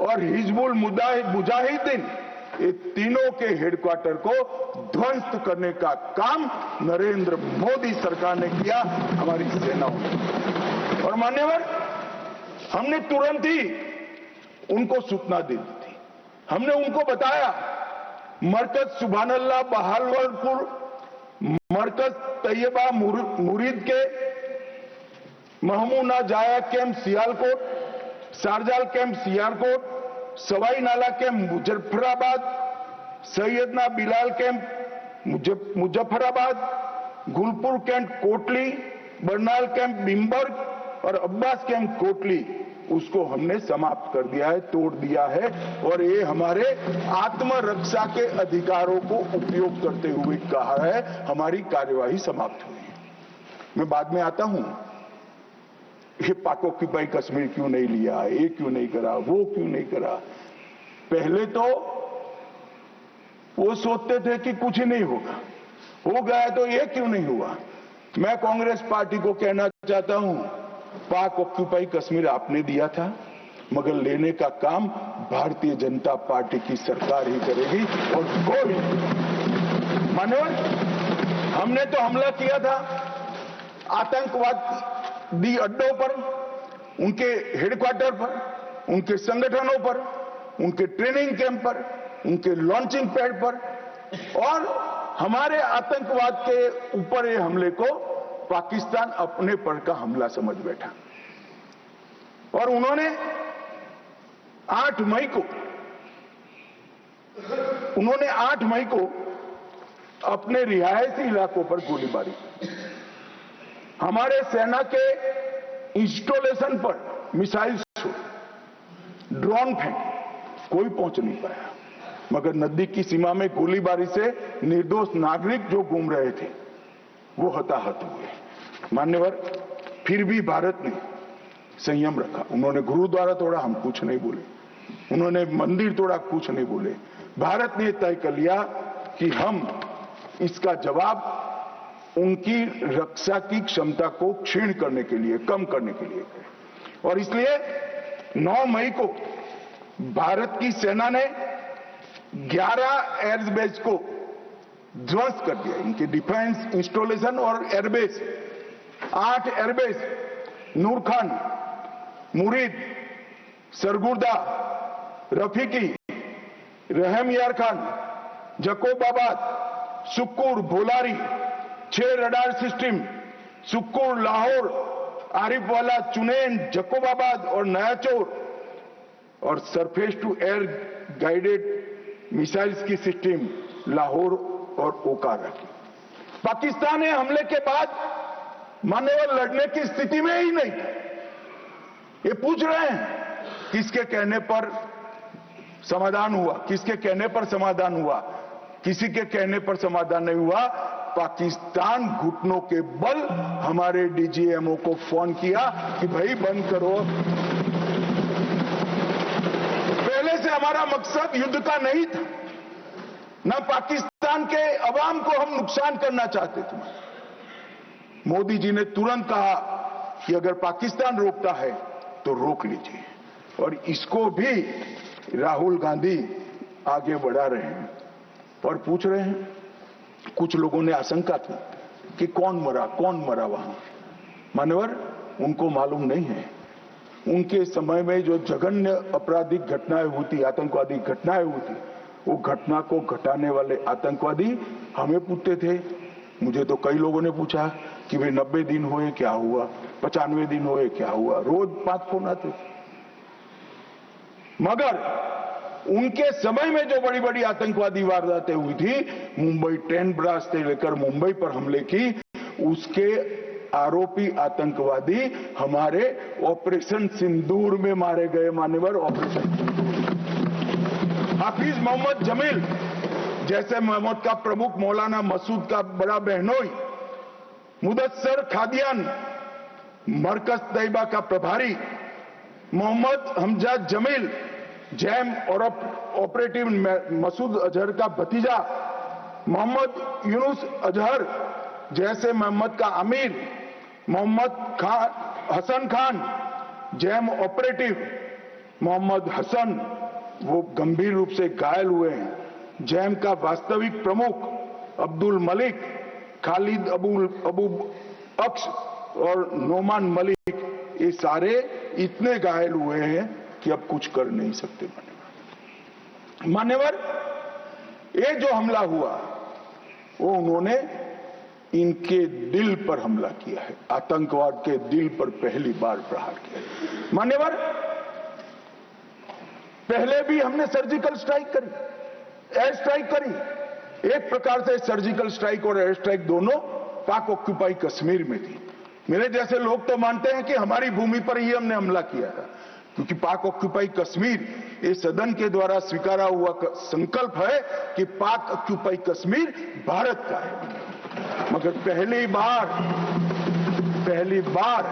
और हिजबुल मुजाहिदीन, ये तीनों के हेडक्वार्टर को ध्वस्त करने का काम नरेंद्र मोदी सरकार ने किया, हमारी सेनाओं ने। और मान्यवर, हमने तुरंत ही उनको सूचना दे दी थी। हमने उनको बताया मरकज सुभानअल्लाह बहावलपुर, मरकज तैयबा मुरीद के Mehmoona Zoya camp Sialkot, Sarjal camp Sialkot, Sawai Nala camp Muzaffarabad, Syedna Bilal camp Muzaffarabad, Gulpur camp Kotli, Barnala camp Bhimber और अब्बास कैंप कोटली, उसको हमने समाप्त कर दिया है, तोड़ दिया है। और ये हमारे आत्मरक्षा के अधिकारों को उपयोग करते हुए कहा है, हमारी कार्यवाही समाप्त हुई है। मैं बाद में आता हूं, ये पाक ऑक्यूपाई कश्मीर क्यों नहीं लिया, ये क्यों नहीं करा, वो क्यों नहीं करा। पहले तो वो सोचते थे कि कुछ ही नहीं होगा, हो गया तो ये क्यों नहीं हुआ। मैं कांग्रेस पार्टी को कहना चाहता हूं, पाक ऑक्यूपाई कश्मीर आपने दिया था, मगर लेने का काम भारतीय जनता पार्टी की सरकार ही करेगी और कोई नहीं। मानवर, हमने तो हमला किया था आतंकवादी अड्डों पर, उनके हेडक्वार्टर पर, उनके संगठनों पर, उनके ट्रेनिंग कैंप पर, उनके लॉन्चिंग पैड पर, और हमारे आतंकवाद के ऊपर ये हमले को पाकिस्तान अपने पर का हमला समझ बैठा। और उन्होंने 8 मई को अपने रिहायशी इलाकों पर गोलीबारी, हमारे सेना के इंस्टॉलेशन पर मिसाइल छोड़, ड्रोन फेंक, कोई पहुंच नहीं पाया। मगर नदी की सीमा में गोलीबारी से निर्दोष नागरिक जो घूम रहे थे वो हताहत हुए। मान्यवर, फिर भी भारत ने संयम रखा। उन्होंने गुरुद्वारा तोड़ा, हम कुछ नहीं बोले। उन्होंने मंदिर तोड़ा, कुछ नहीं बोले। भारत ने तय कर लिया कि हम इसका जवाब उनकी रक्षा की क्षमता को क्षीण करने के लिए, कम करने के लिए करें। और इसलिए 9 मई को भारत की सेना ने 11 एयरबेस को ध्वस्त कर दिया, इनके डिफेंस इंस्टॉलेशन और airbase. 8 airbase Nur Khan, Murid, Sargodha, Rafiqui, Rahim Yar Khan, Jacobabad, Sukkur, Bholari, 6 radar system, Sukkur, Lahore, Arifwala, Chunian, Jacobabad और नयाचौर और surface to air guided missiles की सिस्टम लाहौर और ओकारा की। पाकिस्तान ने हमले के बाद मान्यवर लड़ने की स्थिति में ही नहीं था। ये पूछ रहे हैं किसके कहने पर समाधान हुआ, किसके कहने पर समाधान हुआ? किसी के कहने पर समाधान नहीं हुआ। पाकिस्तान घुटनों के बल हमारे डीजीएमओ को फोन किया कि भाई बंद करो। पहले से हमारा मकसद युद्ध का नहीं था, ना पाकिस्तान के अवाम को हम नुकसान करना चाहते थे। मोदी जी ने तुरंत कहा कि अगर पाकिस्तान रोकता है तो रोक लीजिए, और इसको भी राहुल गांधी आगे बढ़ा रहे हैं और पूछ रहे हैं। कुछ लोगों ने आशंका की कि कौन मरा वहां। मान्यवर, उनको मालूम नहीं है। उनके समय में जो जघन्य आपराधिक घटनाएं हुई थी, आतंकवादी घटनाएं हुई थी, वो घटना को घटाने वाले आतंकवादी हमें पूछते थे। मुझे तो कई लोगों ने पूछा कि भाई 90 दिन हुए क्या हुआ, 95 दिन हुए क्या हुआ, रोज 5 फोन आते। मगर उनके समय में जो बड़ी बड़ी आतंकवादी वारदातें हुई थी, मुंबई ट्रेन ब्लास्ट से लेकर मुंबई पर हमले की, उसके आरोपी आतंकवादी हमारे ऑपरेशन सिंदूर में मारे गए। मान्यवर, ऑपरेशन हाफिज मोहम्मद जमील जैसे मोहम्मद का प्रमुख, मौलाना मसूद का बड़ा बहनोई, मुदस्सर खादियान मरकज तैयबा का प्रभारी, मोहम्मद हमजा जमील जैम और ऑपरेटिव मसूद अजहर का भतीजा, मोहम्मद यूनुस अजहर जैसे मोहम्मद का अमीर, मोहम्मद हसन खान जैम ऑपरेटिव, मोहम्मद हसन वो गंभीर रूप से घायल हुए हैं, जैम का वास्तविक प्रमुख अब्दुल मलिक, खालिद अबू अक्स और नोमान मलिक, ये सारे इतने घायल हुए हैं कि अब कुछ कर नहीं सकते। मान्यवर, ये जो हमला हुआ वो उन्होंने इनके दिल पर हमला किया है, आतंकवाद के दिल पर पहली बार प्रहार किया है। मान्यवर, पहले भी हमने सर्जिकल स्ट्राइक करी, एयर स्ट्राइक करी। एक प्रकार से सर्जिकल स्ट्राइक और एयर स्ट्राइक दोनों पाक ऑक्यूपाई कश्मीर में थी। मेरे जैसे लोग तो मानते हैं कि हमारी भूमि पर ही हमने हमला किया था, क्योंकि पाक ऑक्यूपाई कश्मीर ये सदन के द्वारा स्वीकारा हुआ संकल्प है कि पाक ऑक्यूपाई कश्मीर भारत का है। मगर पहली बार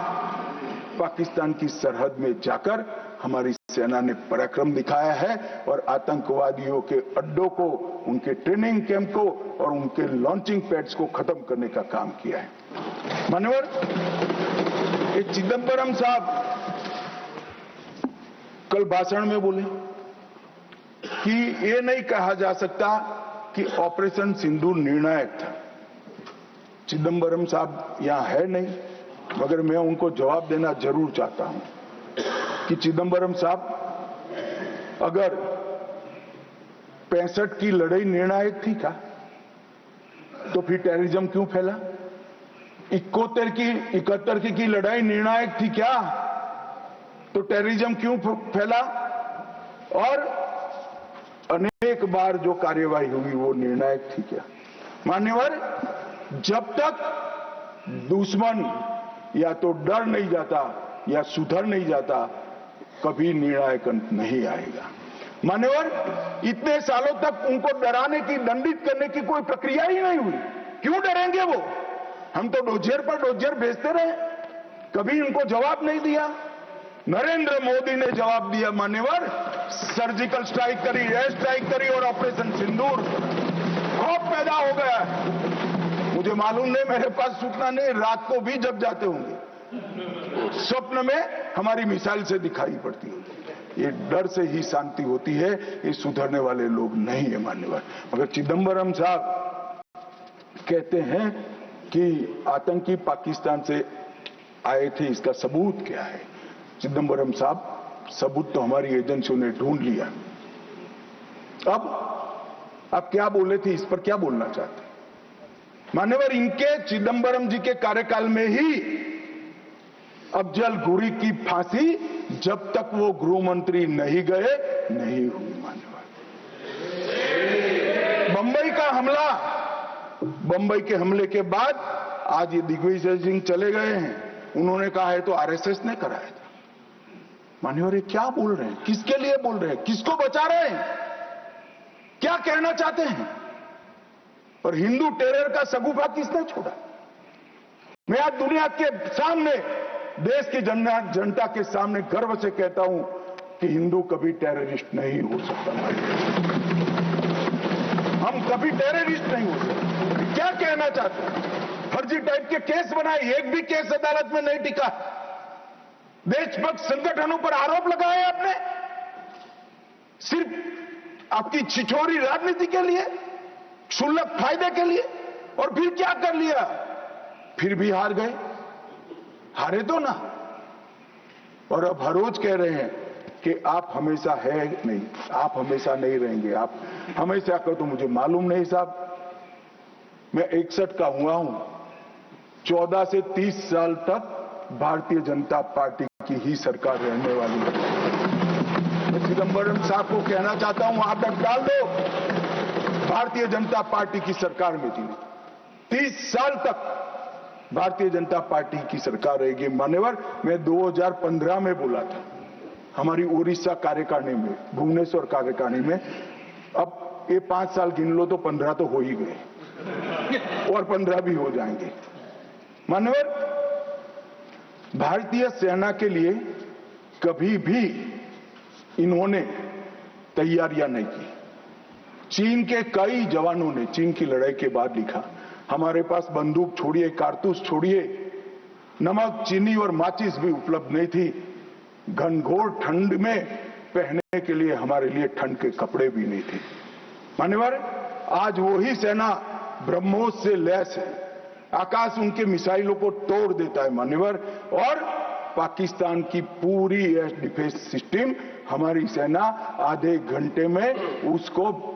पाकिस्तान की सरहद में जाकर हमारी सेना ने पराक्रम दिखाया है और आतंकवादियों के अड्डों को, उनके ट्रेनिंग कैंप को और उनके लॉन्चिंग पैड्स को खत्म करने का काम किया है। मान्यवर, ये चिदंबरम साहब कल भाषण में बोले कि ये नहीं कहा जा सकता कि ऑपरेशन सिंदूर निर्णायक था। चिदंबरम साहब यहां है नहीं, मगर मैं उनको जवाब देना जरूर चाहता हूं कि चिदंबरम साहब, अगर 65 की लड़ाई निर्णायक थी क्या, तो फिर टेररिज्म क्यों फैला? 71 की लड़ाई निर्णायक थी क्या, तो टेररिज्म क्यों फैला? और अनेक बार जो कार्यवाही हुई वो निर्णायक थी क्या? मान्यवर, जब तक दुश्मन या तो डर नहीं जाता या सुधर नहीं जाता, कभी निर्णायक अंत नहीं आएगा। मान्यवर, इतने सालों तक उनको डराने की, दंडित करने की कोई प्रक्रिया ही नहीं हुई। क्यों डरेंगे वो? हम तो डोजियर पर डोजियर भेजते रहे, कभी उनको जवाब नहीं दिया। नरेंद्र मोदी ने जवाब दिया। मान्यवर, सर्जिकल स्ट्राइक करी, एयर स्ट्राइक करी और ऑपरेशन सिंदूर। खौफ पैदा हो गया। मुझे मालूम नहीं, मेरे पास सूचना नहीं, रात को भी जब जाते होंगे स्वप्न में हमारी मिसाइल से दिखाई पड़ती होगी। ये डर से ही शांति होती है, ये सुधरने वाले लोग नहीं है। मान्यवर, मगर चिदंबरम साहब कहते हैं कि आतंकी पाकिस्तान से आए थे, इसका सबूत क्या है? चिदंबरम साहब, सबूत तो हमारी एजेंसियों ने ढूंढ लिया। अब आप क्या बोले थे, इस पर क्या बोलना चाहते हैं? मान्यवर, इनके चिदंबरम जी के कार्यकाल में ही अफजल गुरी की फांसी जब तक वो गृह मंत्री नहीं गए नहीं हुई। मान्यवर, बंबई का हमला, बंबई के हमले के बाद आज ये दिग्विजय सिंह चले गए हैं, उन्होंने कहा है तो आरएसएस ने कराया था। मान्यवर, ये क्या बोल रहे हैं? किसके लिए बोल रहे हैं? किसको बचा रहे हैं? क्या कहना चाहते हैं? और हिंदू टेरर का सगुफा किसने छोड़ा? मैं आज दुनिया के सामने, देश की जनता के सामने गर्व से कहता हूं कि हिंदू कभी टेररिस्ट नहीं हो सकता। हम कभी टेररिस्ट नहीं हो सकते। क्या कहना चाहते हैं? फर्जी टाइप के केस बनाए, एक भी केस अदालत में नहीं टिका। देशभक्त संगठनों पर आरोप लगाए आपने, सिर्फ आपकी छिछोरी राजनीति के लिए, क्षुल्लक फायदे के लिए। और फिर क्या कर लिया? फिर भी हार गए। हारे तो ना। और अब हर रोज कह रहे हैं कि आप हमेशा है नहीं, आप हमेशा नहीं रहेंगे, आप हमेशा का तो मुझे मालूम नहीं साहब। मैं 61 का हुआ हूं, 14 से 30 साल तक भारतीय जनता पार्टी की ही सरकार रहने वाली है। मैं चिदंबरम साहब को कहना चाहता हूं, आदत डाल दो, भारतीय जनता पार्टी की सरकार में जी 30 साल तक भारतीय जनता पार्टी की सरकार रहेगी। मान्यवर, मैं 2015 में बोला था हमारी उड़ीसा कार्यकारिणी में, भुवनेश्वर कार्यकारिणी में। अब ये 5 साल गिन लो तो 15 तो हो ही गए और 15 भी हो जाएंगे। मान्यवर, भारतीय सेना के लिए कभी भी इन्होंने तैयारियां नहीं की। चीन के कई जवानों ने चीन की लड़ाई के बाद लिखा, हमारे पास बंदूक छोड़िए, कारतूस छोड़िए, नमक, चीनी और माचिस भी उपलब्ध नहीं थी। घनघोर ठंड में पहनने के लिए हमारे लिए ठंड के कपड़े भी नहीं थे। मान्यवर, आज वही सेना ब्रह्मोस से लैस है, आकाश उनके मिसाइलों को तोड़ देता है। मान्यवर, और पाकिस्तान की पूरी एयर डिफेंस सिस्टम हमारी सेना आधे घंटे में उसको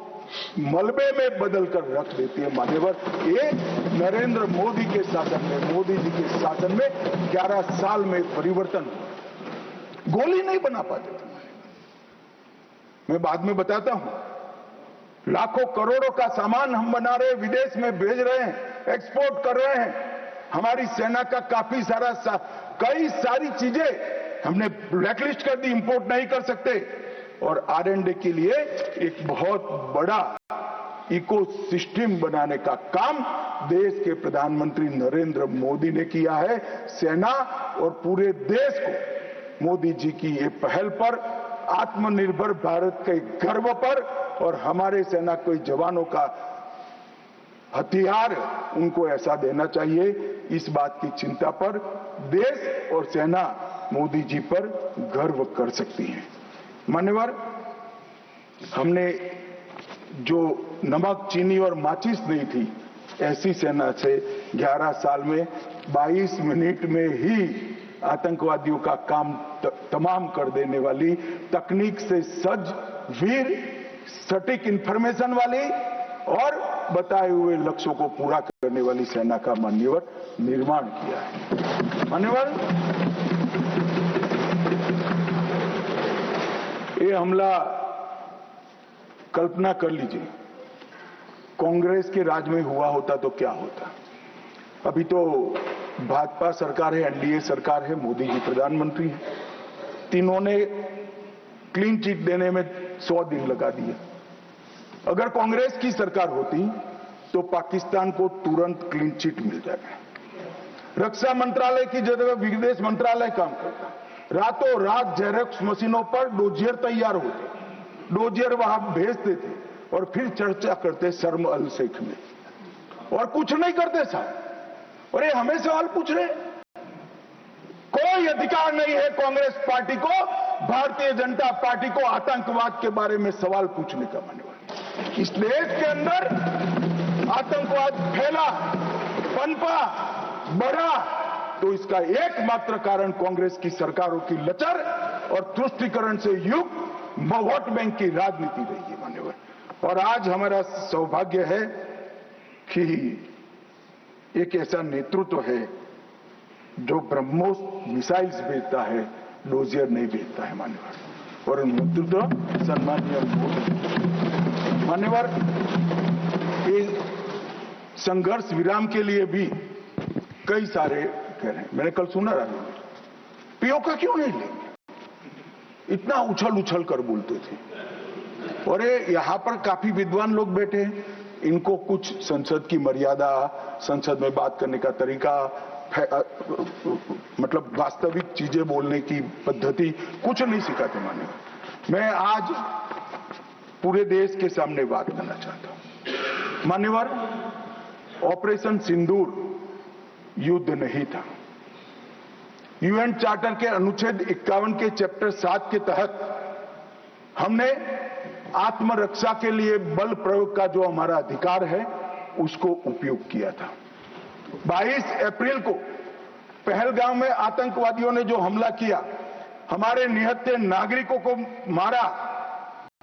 मलबे में बदल कर रख देती है। मान्यवर, ये नरेंद्र मोदी के शासन में, मोदी जी के शासन में 11 साल में परिवर्तन, गोली नहीं बना पाते थे। मैं बाद में बताता हूं, लाखों करोड़ों का सामान हम बना रहे हैं, विदेश में भेज रहे हैं, एक्सपोर्ट कर रहे हैं। हमारी सेना का काफी सारा कई सारी चीजें हमने ब्लैकलिस्ट कर दी, इंपोर्ट नहीं कर सकते। और R&D के लिए एक बहुत बड़ा इकोसिस्टम बनाने का काम देश के प्रधानमंत्री नरेंद्र मोदी ने किया है। सेना और पूरे देश को मोदी जी की ये पहल पर, आत्मनिर्भर भारत के गर्व पर और हमारे सेना के जवानों का हथियार उनको ऐसा देना चाहिए, इस बात की चिंता पर देश और सेना मोदी जी पर गर्व कर सकती है। मान्यवर, हमने जो नमक, चीनी और माचिस नहीं थी, ऐसी सेना से 11 साल में 22 मिनट में ही आतंकवादियों का काम तमाम कर देने वाली, तकनीक से सज्ज, वीर, सटीक इंफॉर्मेशन वाली और बताए हुए लक्ष्यों को पूरा करने वाली सेना का मान्यवर निर्माण किया है। मान्यवर, ये हमला, कल्पना कर लीजिए, कांग्रेस के राज में हुआ होता तो क्या होता। अभी तो भाजपा सरकार है, एनडीए सरकार है, मोदी जी प्रधानमंत्री हैं, तीनों ने क्लीन चिट देने में 100 दिन लगा दिए। अगर कांग्रेस की सरकार होती तो पाकिस्तान को तुरंत क्लीन चिट मिल जाएगा। रक्षा मंत्रालय की जगह विदेश मंत्रालय काम करता, रातों रात जेरोक्स मशीनों पर डोजियर तैयार होते, डोजियर वहां भेजते थे और फिर चर्चा करते शर्म अल शेख में, और कुछ नहीं करते साहब। और ये हमें सवाल पूछ रहे, कोई अधिकार नहीं है कांग्रेस पार्टी को, भारतीय जनता पार्टी को आतंकवाद के बारे में सवाल पूछने का। मान्यवर, इस देश के अंदर आतंकवाद फैला, पनपा, बढ़ा, तो इसका एकमात्र कारण कांग्रेस की सरकारों की लचर और तुष्टीकरण से युक्त वोट बैंक की राजनीति रही है। मान्यवर, और आज हमारा सौभाग्य है कि एक ऐसा नेतृत्व है जो ब्रह्मोस मिसाइल्स भेजता है, डोजियर नहीं भेजता है मान्यवर। और नेतृत्व सम्मानीय मोदी। मान्यवर, इस संघर्ष विराम के लिए भी कई सारे कह रहे हैं। मैंने कल सुना रहा, पीओके क्यों नहीं लेंगे, इतना उछल उछल कर बोलते थे। और यहां पर काफी विद्वान लोग बैठे हैं, इनको कुछ संसद की मर्यादा, संसद में बात करने का तरीका, मतलब वास्तविक चीजें बोलने की पद्धति कुछ नहीं सिखाते माने। मैं आज पूरे देश के सामने बात करना चाहता हूं। मान्यवर, ऑपरेशन सिंदूर युद्ध नहीं था। यूएन चार्टर के अनुच्छेद 51 के चैप्टर 7 के तहत हमने आत्मरक्षा के लिए बल प्रयोग का जो हमारा अधिकार है उसको उपयोग किया था। 22 अप्रैल को पहलगाम में आतंकवादियों ने जो हमला किया, हमारे निहत्थे नागरिकों को मारा,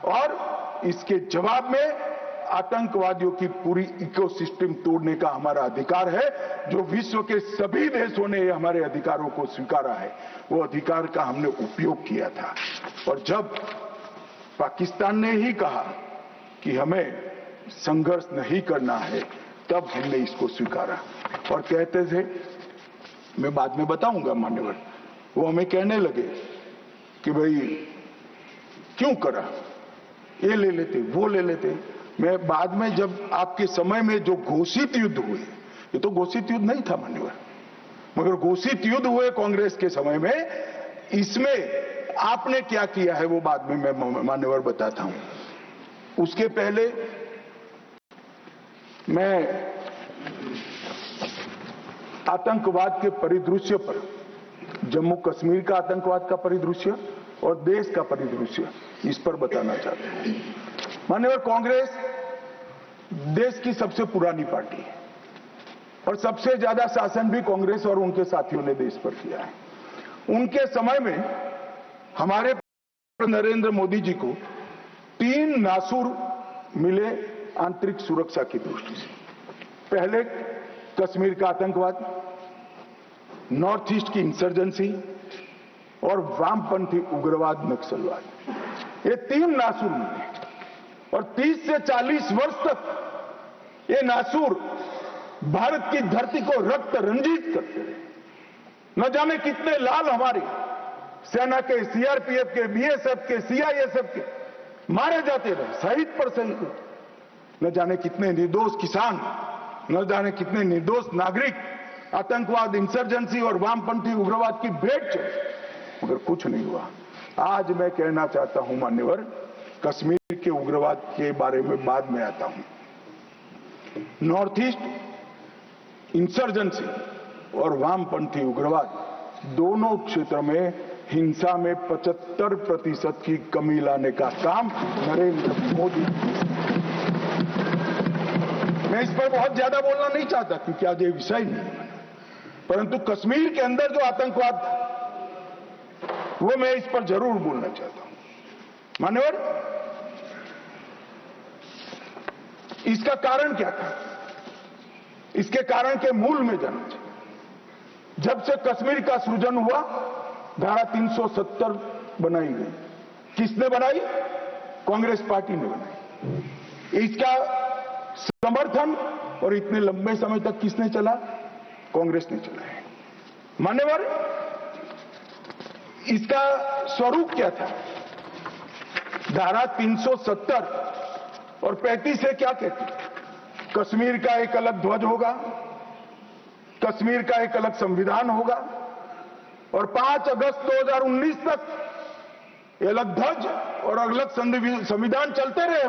और इसके जवाब में आतंकवादियों की पूरी इकोसिस्टम तोड़ने का हमारा अधिकार है। जो विश्व के सभी देशों ने हमारे अधिकारों को स्वीकारा है, वो अधिकार का हमने उपयोग किया था। और जब पाकिस्तान ने ही कहा कि हमें संघर्ष नहीं करना है, तब हमने इसको स्वीकारा। और कहते थे, मैं बाद में बताऊंगा मान्यवर, वो हमें कहने लगे कि भाई क्यों करा, ये ले लेते, वो ले लेते। मैं बाद में जब आपके समय में जो घोषित युद्ध हुए, ये तो घोषित युद्ध नहीं था मान्यवर, मगर घोषित युद्ध हुए कांग्रेस के समय में, इसमें आपने क्या किया है वो बाद में मैं मान्यवर बताता हूं। उसके पहले मैं आतंकवाद के परिदृश्य पर, जम्मू कश्मीर का आतंकवाद का परिदृश्य और देश का परिदृश्य, इस पर बताना चाहता हूं। मान्यवर, कांग्रेस देश की सबसे पुरानी पार्टी है और सबसे ज्यादा शासन भी कांग्रेस और उनके साथियों ने देश पर किया है। उनके समय में हमारे नरेंद्र मोदी जी को 3 नासूर मिले आंतरिक सुरक्षा की दृष्टि से। पहले कश्मीर का आतंकवाद, नॉर्थ ईस्ट की इंसर्जेंसी और वामपंथी उग्रवाद नक्सलवाद, ये 3 नासूर मिले। और 30 से 40 वर्ष तक ये नासूर भारत की धरती को रक्त रंजित करते रहे। न जाने कितने लाल हमारी सेना के, सीआरपीएफ के, बीएसएफ के, सीआईएसएफ के मारे जाते रहे, शहीद पर शहीद। न जाने कितने निर्दोष किसान, न जाने कितने निर्दोष नागरिक आतंकवाद, इंसर्जेंसी और वामपंथी उग्रवाद की भेंट चढ़े, मगर कुछ नहीं हुआ। आज मैं कहना चाहता हूं मान्यवर, कश्मीर के उग्रवाद के बारे में बाद में आता हूं। नॉर्थ ईस्ट इंसर्जेंसी और वामपंथी उग्रवाद दोनों क्षेत्र में हिंसा में 75% की कमी लाने का काम नरेंद्र मोदी। मैं इस पर बहुत ज्यादा बोलना नहीं चाहता क्योंकि आज ये विषय नहीं है, परंतु कश्मीर के अंदर जो आतंकवाद था वो मैं इस पर जरूर बोलना चाहता हूं। मान्यवर, इसका कारण क्या था, इसके कारण के मूल में जाना चाहिए। जब से कश्मीर का सृजन हुआ, धारा 370 बनाई गई। किसने बनाई? कांग्रेस पार्टी ने बनाई। इसका समर्थन और इतने लंबे समय तक किसने चला? कांग्रेस ने चला है। मान्यवर, इसका स्वरूप क्या था? धारा 370 और 35 से क्या कहती? कश्मीर का एक अलग ध्वज होगा, कश्मीर का एक अलग संविधान होगा, और 5 अगस्त 2019 तक ये अलग ध्वज और अलग संविधान चलते रहे।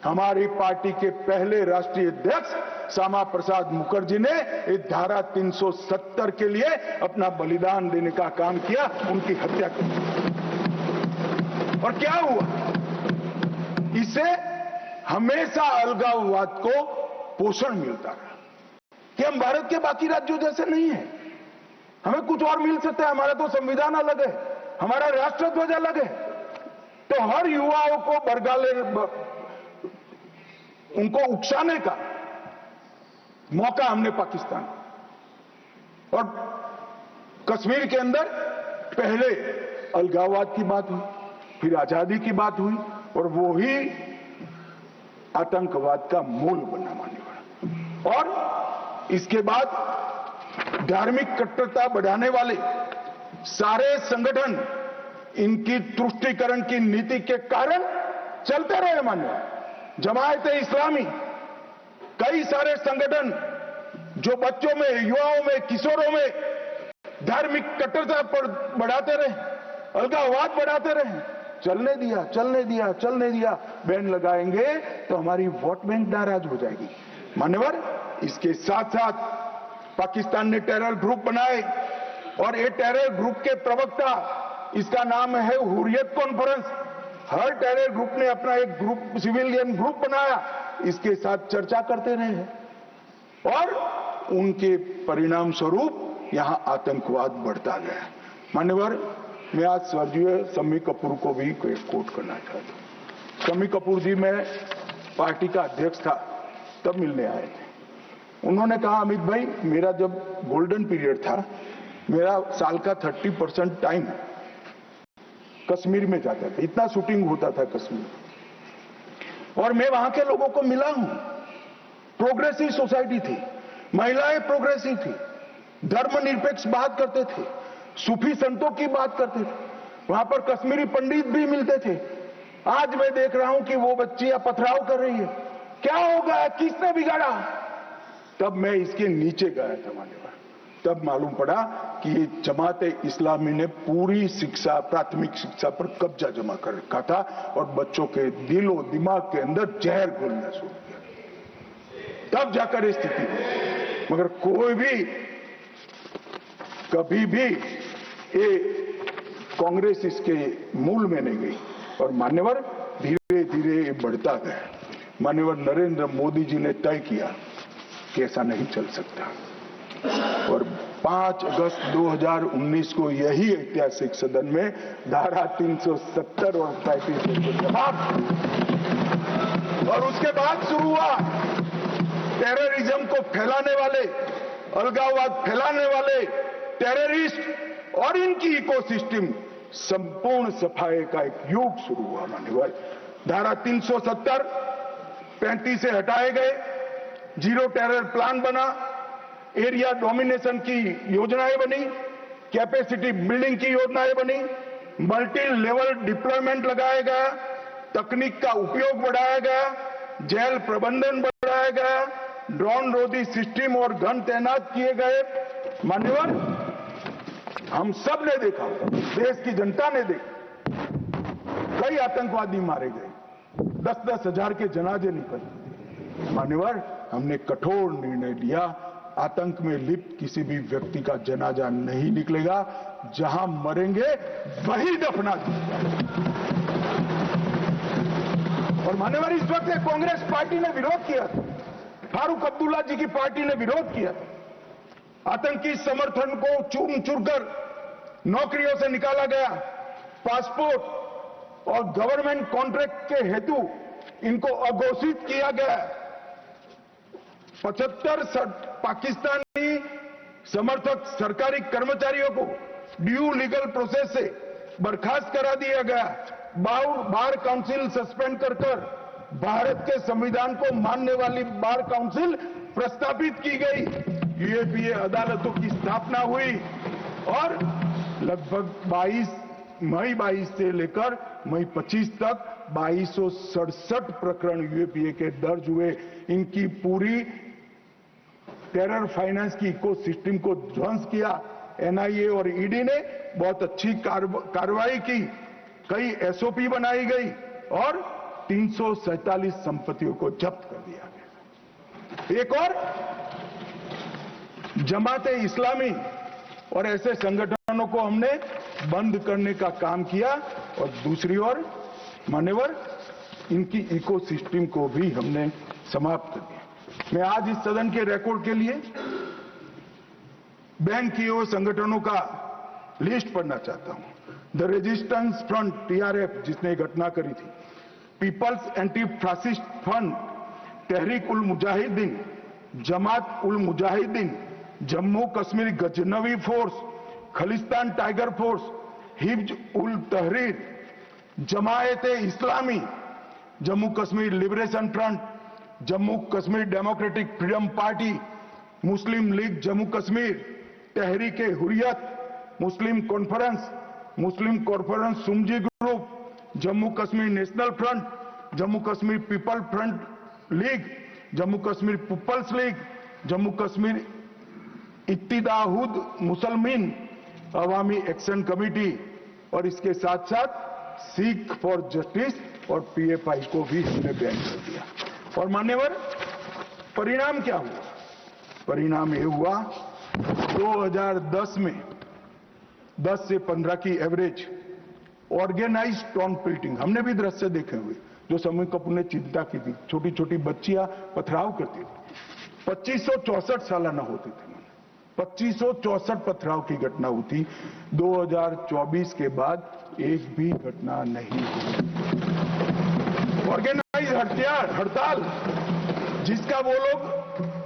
हमारी पार्टी के पहले राष्ट्रीय अध्यक्ष श्यामा प्रसाद मुखर्जी ने इस धारा 370 के लिए अपना बलिदान देने का काम किया, उनकी हत्या की। और क्या हुआ? इससे हमेशा अलगाववाद को पोषण मिलता रहा कि हम भारत के बाकी राज्यों जैसे नहीं हैं, हमें कुछ और मिल सकता है, हमारा तो संविधान अलग है, हमारा राष्ट्रध्वज अलग है। तो हर युवाओं को बरगाले, उनको उकसाने का मौका हमने पाकिस्तान, और कश्मीर के अंदर पहले अलगाववाद की बात हुई, फिर आजादी की बात हुई और वो ही आतंकवाद का मूल बना मान्यवर। और इसके बाद धार्मिक कट्टरता बढ़ाने वाले सारे संगठन इनकी तुष्टीकरण की नीति के कारण चलते रहे मान्यवर। जमायत-ए इस्लामी, कई सारे संगठन जो बच्चों में, युवाओं में, किशोरों में धार्मिक कट्टरता पर बढ़ाते रहे, अलगाववाद बढ़ाते रहे, चलने दिया, चलने दिया, चलने दिया। बैन लगाएंगे तो हमारी वोट बैंक नाराज हो जाएगी मान्यवर। इसके साथ साथ पाकिस्तान ने टेरर ग्रुप बनाए और ये टेरर ग्रुप के प्रवक्ता, इसका नाम है हुर्रियत कॉन्फ्रेंस। हर टेरर ग्रुप ने अपना एक ग्रुप, सिविलियन ग्रुप बनाया, इसके साथ चर्चा करते रहे हैं और उनके परिणाम स्वरूप यहां आतंकवाद बढ़ता गया मान्यवर। मैं आज स्वर्गीय शम्मी कपूर को भी कोट करना चाहता हूं। शम्मी कपूर जी, मैं पार्टी का अध्यक्ष था तब मिलने आए थे। उन्होंने कहा, अमित भाई, मेरा जब गोल्डन पीरियड था, मेरा साल का 30% टाइम कश्मीर में जाता था, इतना शूटिंग होता था कश्मीर। और मैं वहां के लोगों को मिला हूं। प्रोग्रेसिव सोसाइटी थी, महिलाएं प्रोग्रेसिव थी, धर्मनिरपेक्ष बात करते थे, सूफी संतों की बात करते थे, वहां पर कश्मीरी पंडित भी मिलते थे। आज मैं देख रहा हूं कि वो बच्चियां पथराव कर रही है। क्या होगा, किसने बिगाड़ा? तब मैं इसके नीचे गया था मान्यवर, तब मालूम पड़ा कि ये जमात-ए इस्लामी ने पूरी शिक्षा, प्राथमिक शिक्षा पर कब्जा जमा कर रखा था और बच्चों के दिलो दिमाग के अंदर जहर घोलना शुरू किया। तब जाकर ये स्थिति हुई। मगर कोई भी कभी भी ये कांग्रेस इसके मूल में नहीं गई और मान्यवर धीरे धीरे ये बढ़ता गया। मान्यवर नरेंद्र मोदी जी ने तय किया कि ऐसा नहीं चल सकता और 5 अगस्त 2019 को यही ऐतिहासिक सदन में धारा 370 और 35 को समाप्त, और उसके बाद शुरू हुआ टेररिज्म को फैलाने वाले, अलगाववाद फैलाने वाले टेररिस्ट और इनकी इकोसिस्टम संपूर्ण सफाई का एक युग शुरू हुआ मान्यवर। धारा 370, 35 से हटाए गए, जीरो टेरर प्लान बना, एरिया डोमिनेशन की योजनाएं बनी, कैपेसिटी बिल्डिंग की योजनाएं बनी, मल्टी लेवल डिप्लॉयमेंट लगाया गया, तकनीक का उपयोग बढ़ाया गया, जेल प्रबंधन बढ़ाया गया, ड्रोन रोधी सिस्टम और गन तैनात किए गए मान्यवर। हम सब ने देखा, देश की जनता ने देखा, कई आतंकवादी मारे गए, 10-10 हजार के जनाजे निकले मान्यवर। हमने कठोर निर्णय लिया, आतंक में लिप्त किसी भी व्यक्ति का जनाजा नहीं निकलेगा, जहां मरेंगे वही दफना दिया। और मान्यवर, इस वक्त कांग्रेस पार्टी ने विरोध किया था, फारूक अब्दुल्ला जी की पार्टी ने विरोध किया, आतंकी समर्थन को चूर चूर कर नौकरियों से निकाला गया, पासपोर्ट और गवर्नमेंट कॉन्ट्रैक्ट के हेतु इनको अघोषित किया गया। 75 पाकिस्तानी समर्थक सरकारी कर्मचारियों को ड्यू लीगल प्रोसेस से बर्खास्त करा दिया गया। बार काउंसिल सस्पेंड कर भारत के संविधान को मानने वाली बार काउंसिल प्रस्तावित की गई। यूएपीए अदालतों की स्थापना हुई और लगभग मई 22 से लेकर मई 25 तक 2267 प्रकरण यूएपीए के दर्ज हुए। इनकी पूरी टेरर फाइनेंस की इकोसिस्टम को ध्वंस किया। एनआईए और ईडी ने बहुत अच्छी कार्रवाई की, कई एसओपी बनाई गई और 347 संपत्तियों को जब्त कर दिया गया। एक और जमात-ए इस्लामी और ऐसे संगठनों को हमने बंद करने का काम किया और दूसरी ओर मान्यवर इनकी इकोसिस्टम को भी हमने समाप्त कर दिया। मैं आज इस सदन के रिकॉर्ड के लिए बैन किए हुए संगठनों का लिस्ट पढ़ना चाहता हूं। द रेजिस्टेंस फ्रंट टीआरएफ, जिसने घटना करी थी, people's anti fascist front, Tehreek ul Mujahideen, Jamaat ul Mujahideen, Jammu Kashmir Ghaznavi force, Khalistan tiger force, हिब्ज ul Tahrir, Jamaat Islami, Jammu Kashmir liberation front, Jammu Kashmir democratic freedom party, Muslim league Jammu Kashmir, Tehreek Hurriyat, Muslim conference Sumji group, Jammu Kashmir national front, Jammu Kashmir people front league, Jammu Kashmir people's league, Jammu Kashmir Ittihad Musalman Awami action committee और इसके साथ साथ सिख फॉर जस्टिस और पीएफआई को भी हमने बैन कर दिया। और मान्यवर, परिणाम क्या हुआ? परिणाम ये हुआ 2010 में 10 से 15 की एवरेज ऑर्गेनाइज टाउन पिल्टिंग, हमने भी दृश्य देखे हुए जो समय कपूर ने चिंता की थी, छोटी छोटी बच्चियां पथराव करती थी, 2564 सालाना होते थे, 2564 पथराव की घटना हुई। 2024 के बाद एक भी घटना नहीं हुई। ऑर्गेनाइज हड़ताल जिसका वो लोग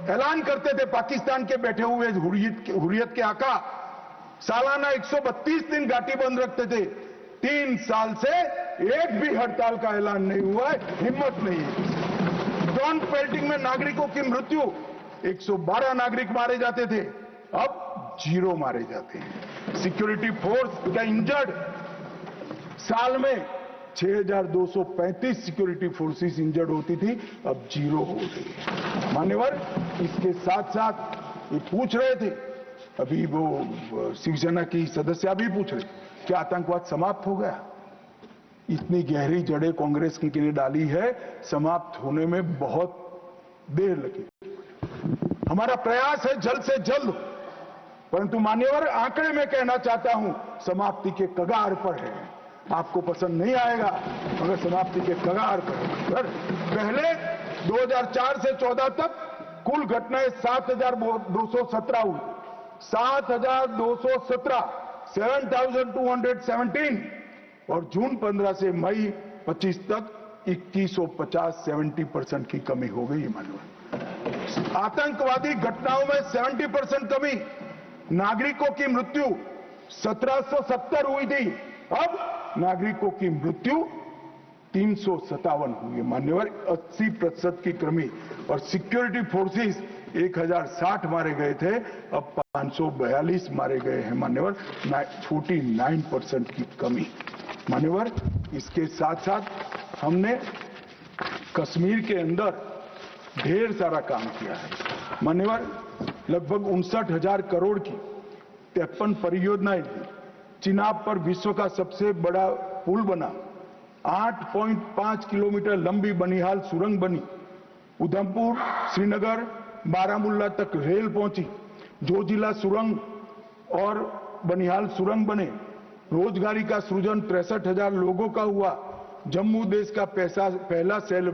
ऐलान करते थे, पाकिस्तान के बैठे हुए हुर्रियत के आका सालाना 132 दिन घाटी बंद रखते थे। 3 साल से एक भी हड़ताल का ऐलान नहीं हुआ है, हिम्मत नहीं है। टाउन पेल्टिंग में नागरिकों की मृत्यु, 112 नागरिक मारे जाते थे, अब 0 मारे जाते हैं। सिक्योरिटी फोर्स का इंजर्ड, साल में 6235 सिक्योरिटी फोर्सेस इंजर्ड होती थी, अब 0 हो गई। मान्यवर, इसके साथ साथ ये पूछ रहे थे, अभी वो शिवसेना की सदस्य भी पूछ रहे, क्या आतंकवाद समाप्त हो गया? इतनी गहरी जड़ें कांग्रेस ने डाली है, समाप्त होने में बहुत देर लगी। हमारा प्रयास है जल्द से जल्द, परंतु मान्यवर, आंकड़े में कहना चाहता हूं समाप्ति के कगार पर है। आपको पसंद नहीं आएगा मगर समाप्ति के कगार पर है। पहले 2004 से 14 तक कुल घटनाएं 7217 हुई, 7217, 7217, और जून 15 से मई 25 तक 2150, 70% की कमी हो गई। मानव आतंकवादी घटनाओं में 70% कमी, नागरिकों की मृत्यु 1770 हुई थी, अब नागरिकों की मृत्यु 357 हुई है। मान्यवर, 80% की कमी। और सिक्योरिटी फोर्सेस 1060 मारे गए थे, अब 542 मारे गए हैं। मान्यवर, 49% की कमी। मान्यवर, इसके साथ साथ हमने कश्मीर के अंदर ढेर सारा काम किया है। मान्यवर, लगभग 59,000 करोड़ की 53 परियोजनाएं थी। चिनाब पर विश्व का सबसे बड़ा पुल बना, 8.5 किलोमीटर लंबी बनिहाल सुरंग बनी, उधमपुर, श्रीनगर, बारामुल्ला तक रेल पहुंची, जोजिला सुरंग और बनिहाल सुरंग बने, रोजगारी का सृजन 63,000 लोगों का हुआ। जम्मू देश का पहला शहर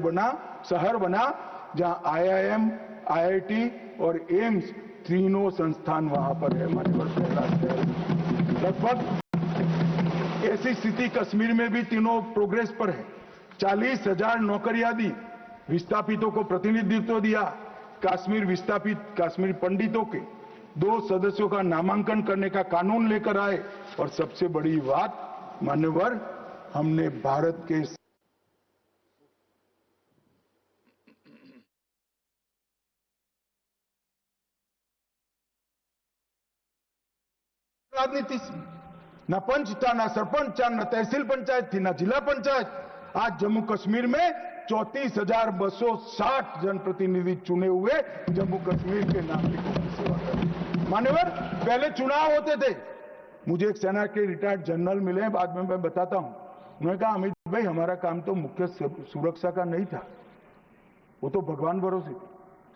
बना जहां IIM, IIT और एम्स तीनों संस्थान वहां पर है। पहला शहर। लगभग ऐसी स्थिति कश्मीर में भी तीनों प्रोग्रेस पर है। 40,000 नौकरियां दी, विस्थापितों को प्रतिनिधित्व दिया। कश्मीर विस्थापित कश्मीर पंडितों के 2 सदस्यों का नामांकन करने का कानून लेकर आए। और सबसे बड़ी बात मान्यवर, हमने भारत के राजनीति से न पंच था, न सरपंच था, न तहसील पंचायत थी, न जिला पंचायत। आज जम्मू कश्मीर में 34,260 जनप्रतिनिधि चुने हुए जम्मू कश्मीर के नागरिकों की सेवा कर। मान्यवर, पहले चुनाव होते थे। मुझे एक सेना के रिटायर्ड जनरल मिले, बाद में मैं बताता हूं। उन्होंने कहा, अमित भाई, हमारा काम तो मुख्य सुरक्षा का नहीं था, वो तो भगवान भरोसे थी।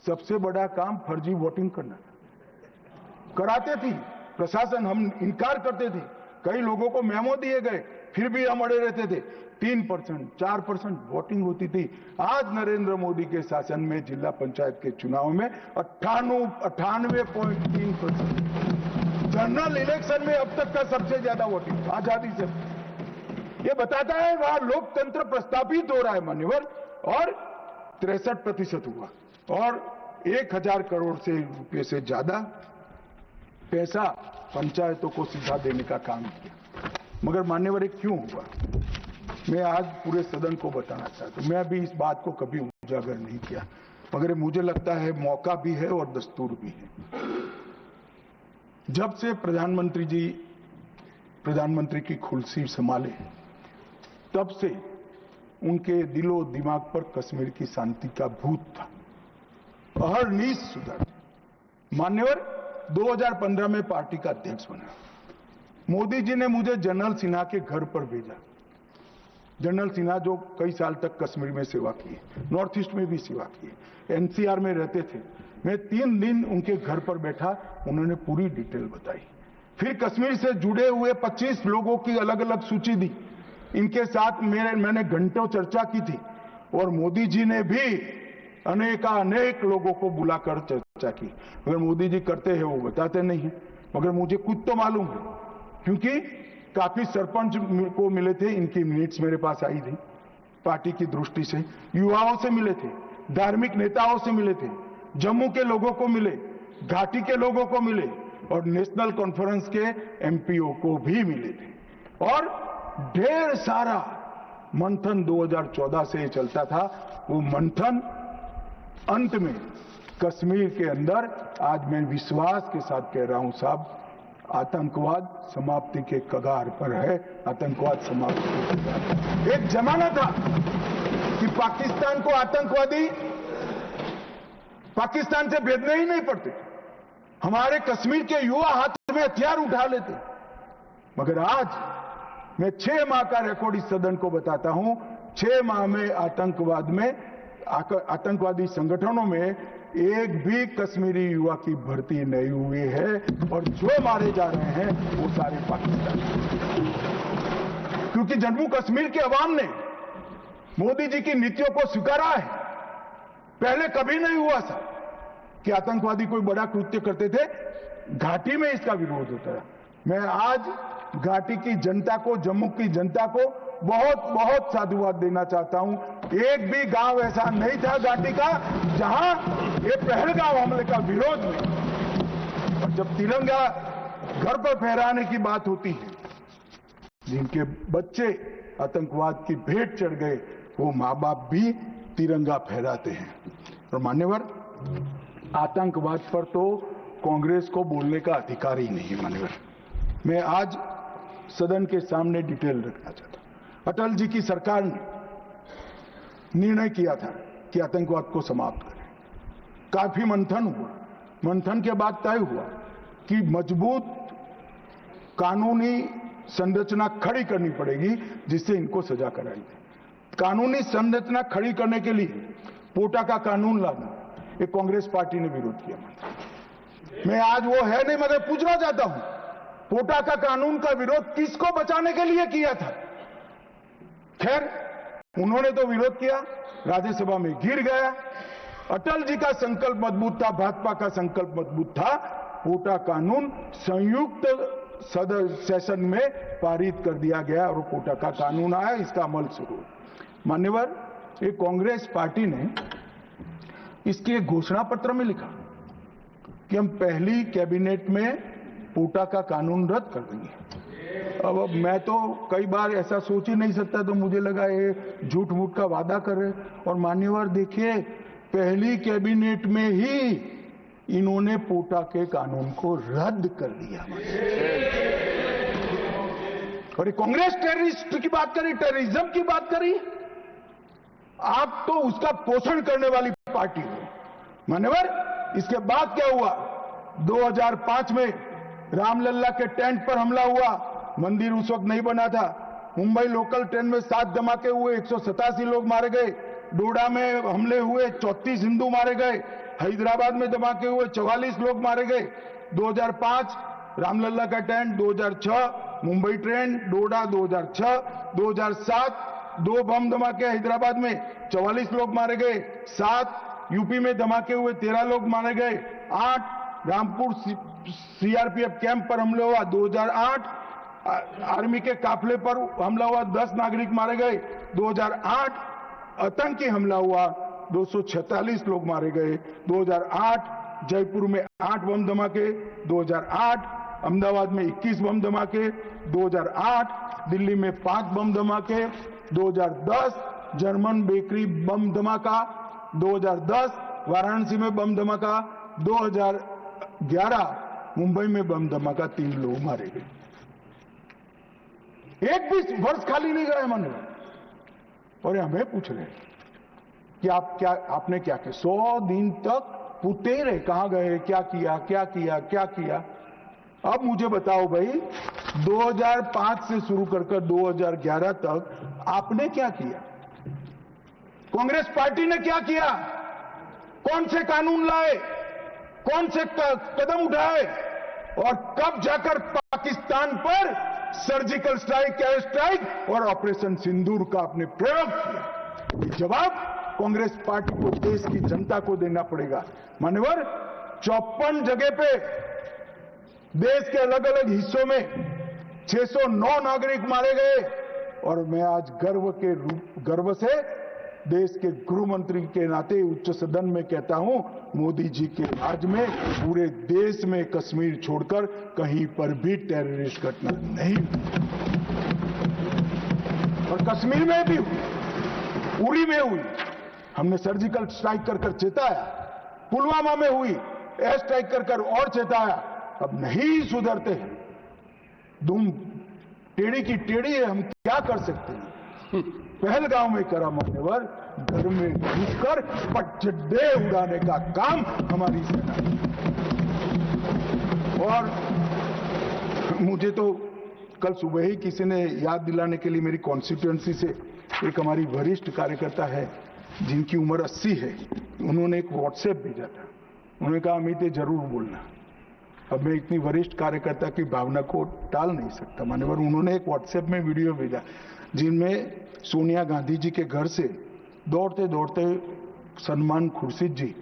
सबसे बड़ा काम फर्जी वोटिंग करना था। कराते थी प्रशासन, हम इनकार करते थे। कई लोगों को मेमो दिए गए, फिर भी हम अड़े रहते थे। 3%, 4% वोटिंग होती थी। आज नरेंद्र मोदी के शासन में जिला पंचायत के चुनाव में 98.3%। जनरल इलेक्शन में अब तक का सबसे ज्यादा वोटिंग आजादी से। ये बताता है वहां लोकतंत्र प्रस्थापित हो रहा है। मान्यवर, और 63% हुआ। और 1,000 करोड़ से रुपये से ज्यादा पैसा पंचायतों को सीधा देने का काम किया। मगर मान्यवर क्यों हुआ, मैं आज पूरे सदन को बताना चाहता हूं। मैं अभी इस बात को कभी उजागर नहीं किया, मगर मुझे लगता है मौका भी है और दस्तूर भी है। जब से प्रधानमंत्री जी प्रधानमंत्री की कुर्सी संभाले, तब से उनके दिलो दिमाग पर कश्मीर की शांति का भूत था। अहरनीश सुधर। मान्यवर 2015 में पार्टी का अध्यक्ष बना। मोदी जी ने मुझे जनरल सिन्हा के घर पर भेजा। जनरल सिन्हा जो कई साल तक कश्मीर में सेवा की, नॉर्थ ईस्ट में भी सेवा की, एनसीआर में रहते थे। मैं 3 दिन उनके घर पर बैठा, उन्होंने पूरी डिटेल बताई। फिर कश्मीर से जुड़े हुए 25 लोगों की अलग अलग सूची दी। इनके साथ मैंने घंटों चर्चा की थी और मोदी जी ने भी अनेक लोगों को बुलाकर चर्चा की। मगर मोदी जी करते हैं वो बताते नहीं है, मगर मुझे कुछ तो मालूम है, क्योंकि काफी सरपंच को मिले थे, इनकी मिनट्स मेरे पास आई थी। पार्टी की दृष्टि से युवाओं से मिले थे, धार्मिक नेताओं से मिले थे, जम्मू के लोगों को मिले, घाटी के लोगों को मिले और नेशनल कॉन्फ्रेंस के एमपीओ को भी मिले थे। और ढेर सारा मंथन 2014 से चलता था। वो मंथन अंत में कश्मीर के अंदर, आज मैं विश्वास के साथ कह रहा हूं साहब, आतंकवाद समाप्ति के कगार पर है। आतंकवाद समाप्ति के कगार पर। एक जमाना था कि पाकिस्तान को आतंकवादी पाकिस्तान से भेजने ही नहीं पड़ते, हमारे कश्मीर के युवा हाथ में हथियार उठा लेते। मगर आज मैं 6 माह का रिकॉर्ड इस सदन को बताता हूं। 6 माह में आतंकवादी संगठनों में एक भी कश्मीरी युवा की भर्ती नहीं हुई है और जो मारे जा रहे हैं वो सारे पाकिस्तानी। क्योंकि जम्मू कश्मीर के अवाम ने मोदी जी की नीतियों को स्वीकारा है। पहले कभी नहीं हुआ था कि आतंकवादी कोई बड़ा कृत्य करते थे, घाटी में इसका विरोध होता है। मैं आज घाटी की जनता को, जम्मू की जनता को बहुत बहुत साधुवाद देना चाहता हूं। एक भी गांव ऐसा नहीं था घाटी का जहां ये पहलगाम हमले का विरोध नहीं। और जब तिरंगा घर पर फहराने की बात होती है, जिनके बच्चे आतंकवाद की भेंट चढ़ गए, वो मां बाप भी तिरंगा फहराते हैं। और मान्यवर, आतंकवाद पर तो कांग्रेस को बोलने का अधिकार ही नहीं है। मान्यवर, मैं आज सदन के सामने डिटेल रखना चाहता हूं। अटल जी की सरकार ने निर्णय किया था कि आतंकवाद को समाप्त करें। काफी मंथन हुआ। मंथन के बाद तय हुआ कि मजबूत कानूनी संरचना खड़ी करनी पड़ेगी जिससे इनको सजा कराई जाए। कानूनी संरचना खड़ी करने के लिए पोटा का कानून लाना, ये कांग्रेस पार्टी ने विरोध किया। मैं आज वो है नहीं, मगर पूछना चाहता हूं, पोटा का कानून का विरोध किसको बचाने के लिए किया था? खैर, उन्होंने तो विरोध किया, राज्यसभा में गिर गया। अटल जी का संकल्प मजबूत था, भाजपा का संकल्प मजबूत था। पोटा कानून संयुक्त सेशन में पारित कर दिया गया और पोटा का कानून आया, इसका अमल शुरू। मान्यवर, ये कांग्रेस पार्टी ने इसके घोषणा पत्र में लिखा कि हम पहली कैबिनेट में पोटा का कानून रद्द कर देंगे। अब मैं तो कई बार ऐसा सोच ही नहीं सकता, तो मुझे लगा ये झूठ मूठ का वादा कर रहे। और मान्यवर देखिए, पहली कैबिनेट में ही इन्होंने पोटा के कानून को रद्द कर दिया। और ये कांग्रेस टेररिस्ट की बात करी, टेररिज्म की बात करी। आप तो उसका पोषण करने वाली पार्टी हो। मान्यवर, इसके बाद क्या हुआ? 2005 में रामलल्ला के टेंट पर हमला हुआ। मंदिर उस वक्त नहीं बना था। मुंबई लोकल ट्रेन में 7 धमाके हुए, 187 लोग मारे गए। डोडा में हमले हुए, 34 हिंदू मारे गए। हैदराबाद में धमाके हुए, 44 लोग मारे गए। 2005 रामलल्ला का टेंट, 2006 मुंबई ट्रेन, डोडा 2006, 2007 2 बम धमाके हैदराबाद में, 44 लोग मारे गए। 7 यूपी में धमाके हुए, 13 लोग मारे गए। 8 रामपुर सीआरपीएफ कैंप पर हमला हुआ, 2008 आर्मी के काफिले पर हमला हुआ, 10 नागरिक मारे गए। 2008 आतंकी हमला हुआ, 246 लोग मारे गए। 2008 जयपुर में 8 बम धमाके 2008, अहमदाबाद में 21 बम धमाके 2008, दिल्ली में 5 बम धमाके 2010, जर्मन बेकरी बम धमाका 2010, वाराणसी में बम धमाका 2011, मुंबई में बम धमाका 3 लोग मारे गए। एक भी वर्ष खाली नहीं गए मन में। और हमें पूछ रहे कि आपने क्या किया। 100 दिन तक पूछते ही रहे कहां गए, क्या किया क्या किया क्या किया। अब मुझे बताओ भाई, 2005 से शुरू कर 2011 तक आपने क्या किया? कांग्रेस पार्टी ने क्या किया? कौन से कानून लाए, कौन से कदम उठाए, और कब जाकर पाकिस्तान पर सर्जिकल स्ट्राइक, एयर स्ट्राइक और ऑपरेशन सिंदूर का आपने प्रयोग किया? ये जवाब कांग्रेस पार्टी को, देश की जनता को देना पड़ेगा। मान्यवर, 54 जगह पे देश के अलग अलग हिस्सों में 609 नागरिक मारे गए। और मैं आज गर्व से देश के गृह मंत्री के नाते उच्च सदन में कहता हूं, मोदी जी के राज में पूरे देश में कश्मीर छोड़कर कहीं पर भी टेररिस्ट घटना नहीं हुई। और कश्मीर में भी हुई, उरी में हुई, हमने सर्जिकल स्ट्राइक कर चेताया, पुलवामा में हुई, एयर स्ट्राइक कर और चेताया। अब नहीं सुधरते हैं, दुम टेढ़ी की टेढ़ी है, हम क्या कर सकते हैं? पहलगांव में करा मान्यवर, घर में घुसकर पटचड्डे उड़ाने का काम हमारी सेना ने। और मुझे तो कल सुबह ही किसी ने याद दिलाने के लिए, मेरी कॉन्स्टिट्यूएंसी से एक हमारी वरिष्ठ कार्यकर्ता है जिनकी उम्र 80 है, उन्होंने एक व्हाट्सएप भेजा था। उन्होंने कहा अमित जरूर बोलना। अब मैं इतनी वरिष्ठ कार्यकर्ता की भावना को टाल नहीं सकता मान्यवर। उन्होंने एक व्हाट्सएप में वीडियो भेजा जिनमें सोनिया गांधी जी के घर से दौड़ते दौड़ते सलमान खुर्शीद जी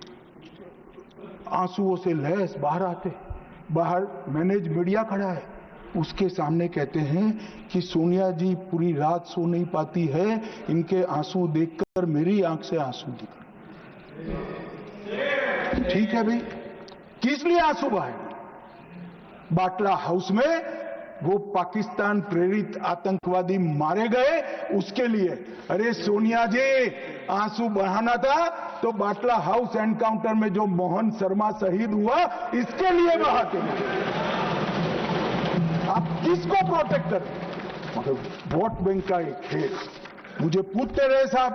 आंसुओं से लहस बाहर आते, बाहर मैनेज मीडिया खड़ा है, उसके सामने कहते हैं कि सोनिया जी पूरी रात सो नहीं पाती है, इनके आंसू देखकर मेरी आंख से आंसू निकले। ठीक है भाई, किस लिए आंसू बहाए? बाटला हाउस में वो पाकिस्तान प्रेरित आतंकवादी मारे गए, उसके लिए। अरे सोनिया जी, आंसू बहाना था तो बाटला हाउस एनकाउंटर में जो मोहन शर्मा शहीद हुआ, इसके लिए बहाते हैं। आप किसको प्रोटेक्ट करें? मतलब वोट बैंक का एक खेल। मुझे पूछते रहे साहब,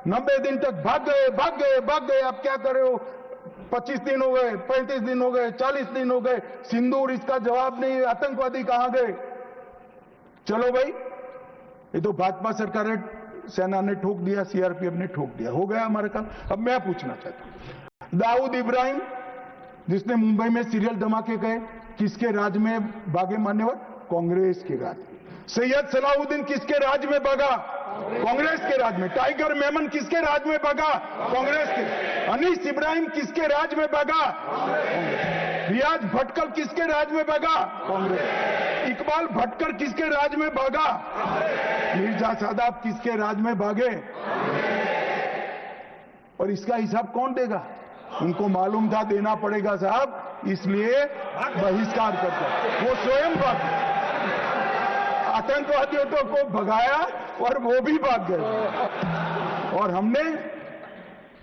90 दिन तक भाग गए, आप क्या कर रहे हो? 25 दिन हो गए, 35 दिन हो गए, 40 दिन हो गए, सिंदूर इसका जवाब नहीं, आतंकवादी कहां गए? चलो भाई, ये तो भाजपा सरकार है, सेना ने ठोक दिया, सीआरपीएफ ने ठोक दिया, हो गया हमारा काम। अब मैं पूछना चाहता हूं, दाऊद इब्राहिम जिसने मुंबई में सीरियल धमाके गए, किसके राज में भागे मान्यवर? कांग्रेस के राज में। सैयद सलाहुद्दीन किसके राज में भागा? कांग्रेस के राज में। टाइगर मेमन किसके राज में भागा? कांग्रेस के। अनीस इब्राहिम किसके राज में भागा? रियाज भटकल किसके राज में भागा? कांग्रेस। इकबाल भटकर किसके राज में भागा? मिर्जा सादाब किसके राज में भागे? और इसका हिसाब कौन देगा? उनको मालूम था देना पड़ेगा साहब, इसलिए बहिष्कार करते। वो स्वयं भाग, आतंकवादियों को भगाया और वो भी भाग गए। और हमने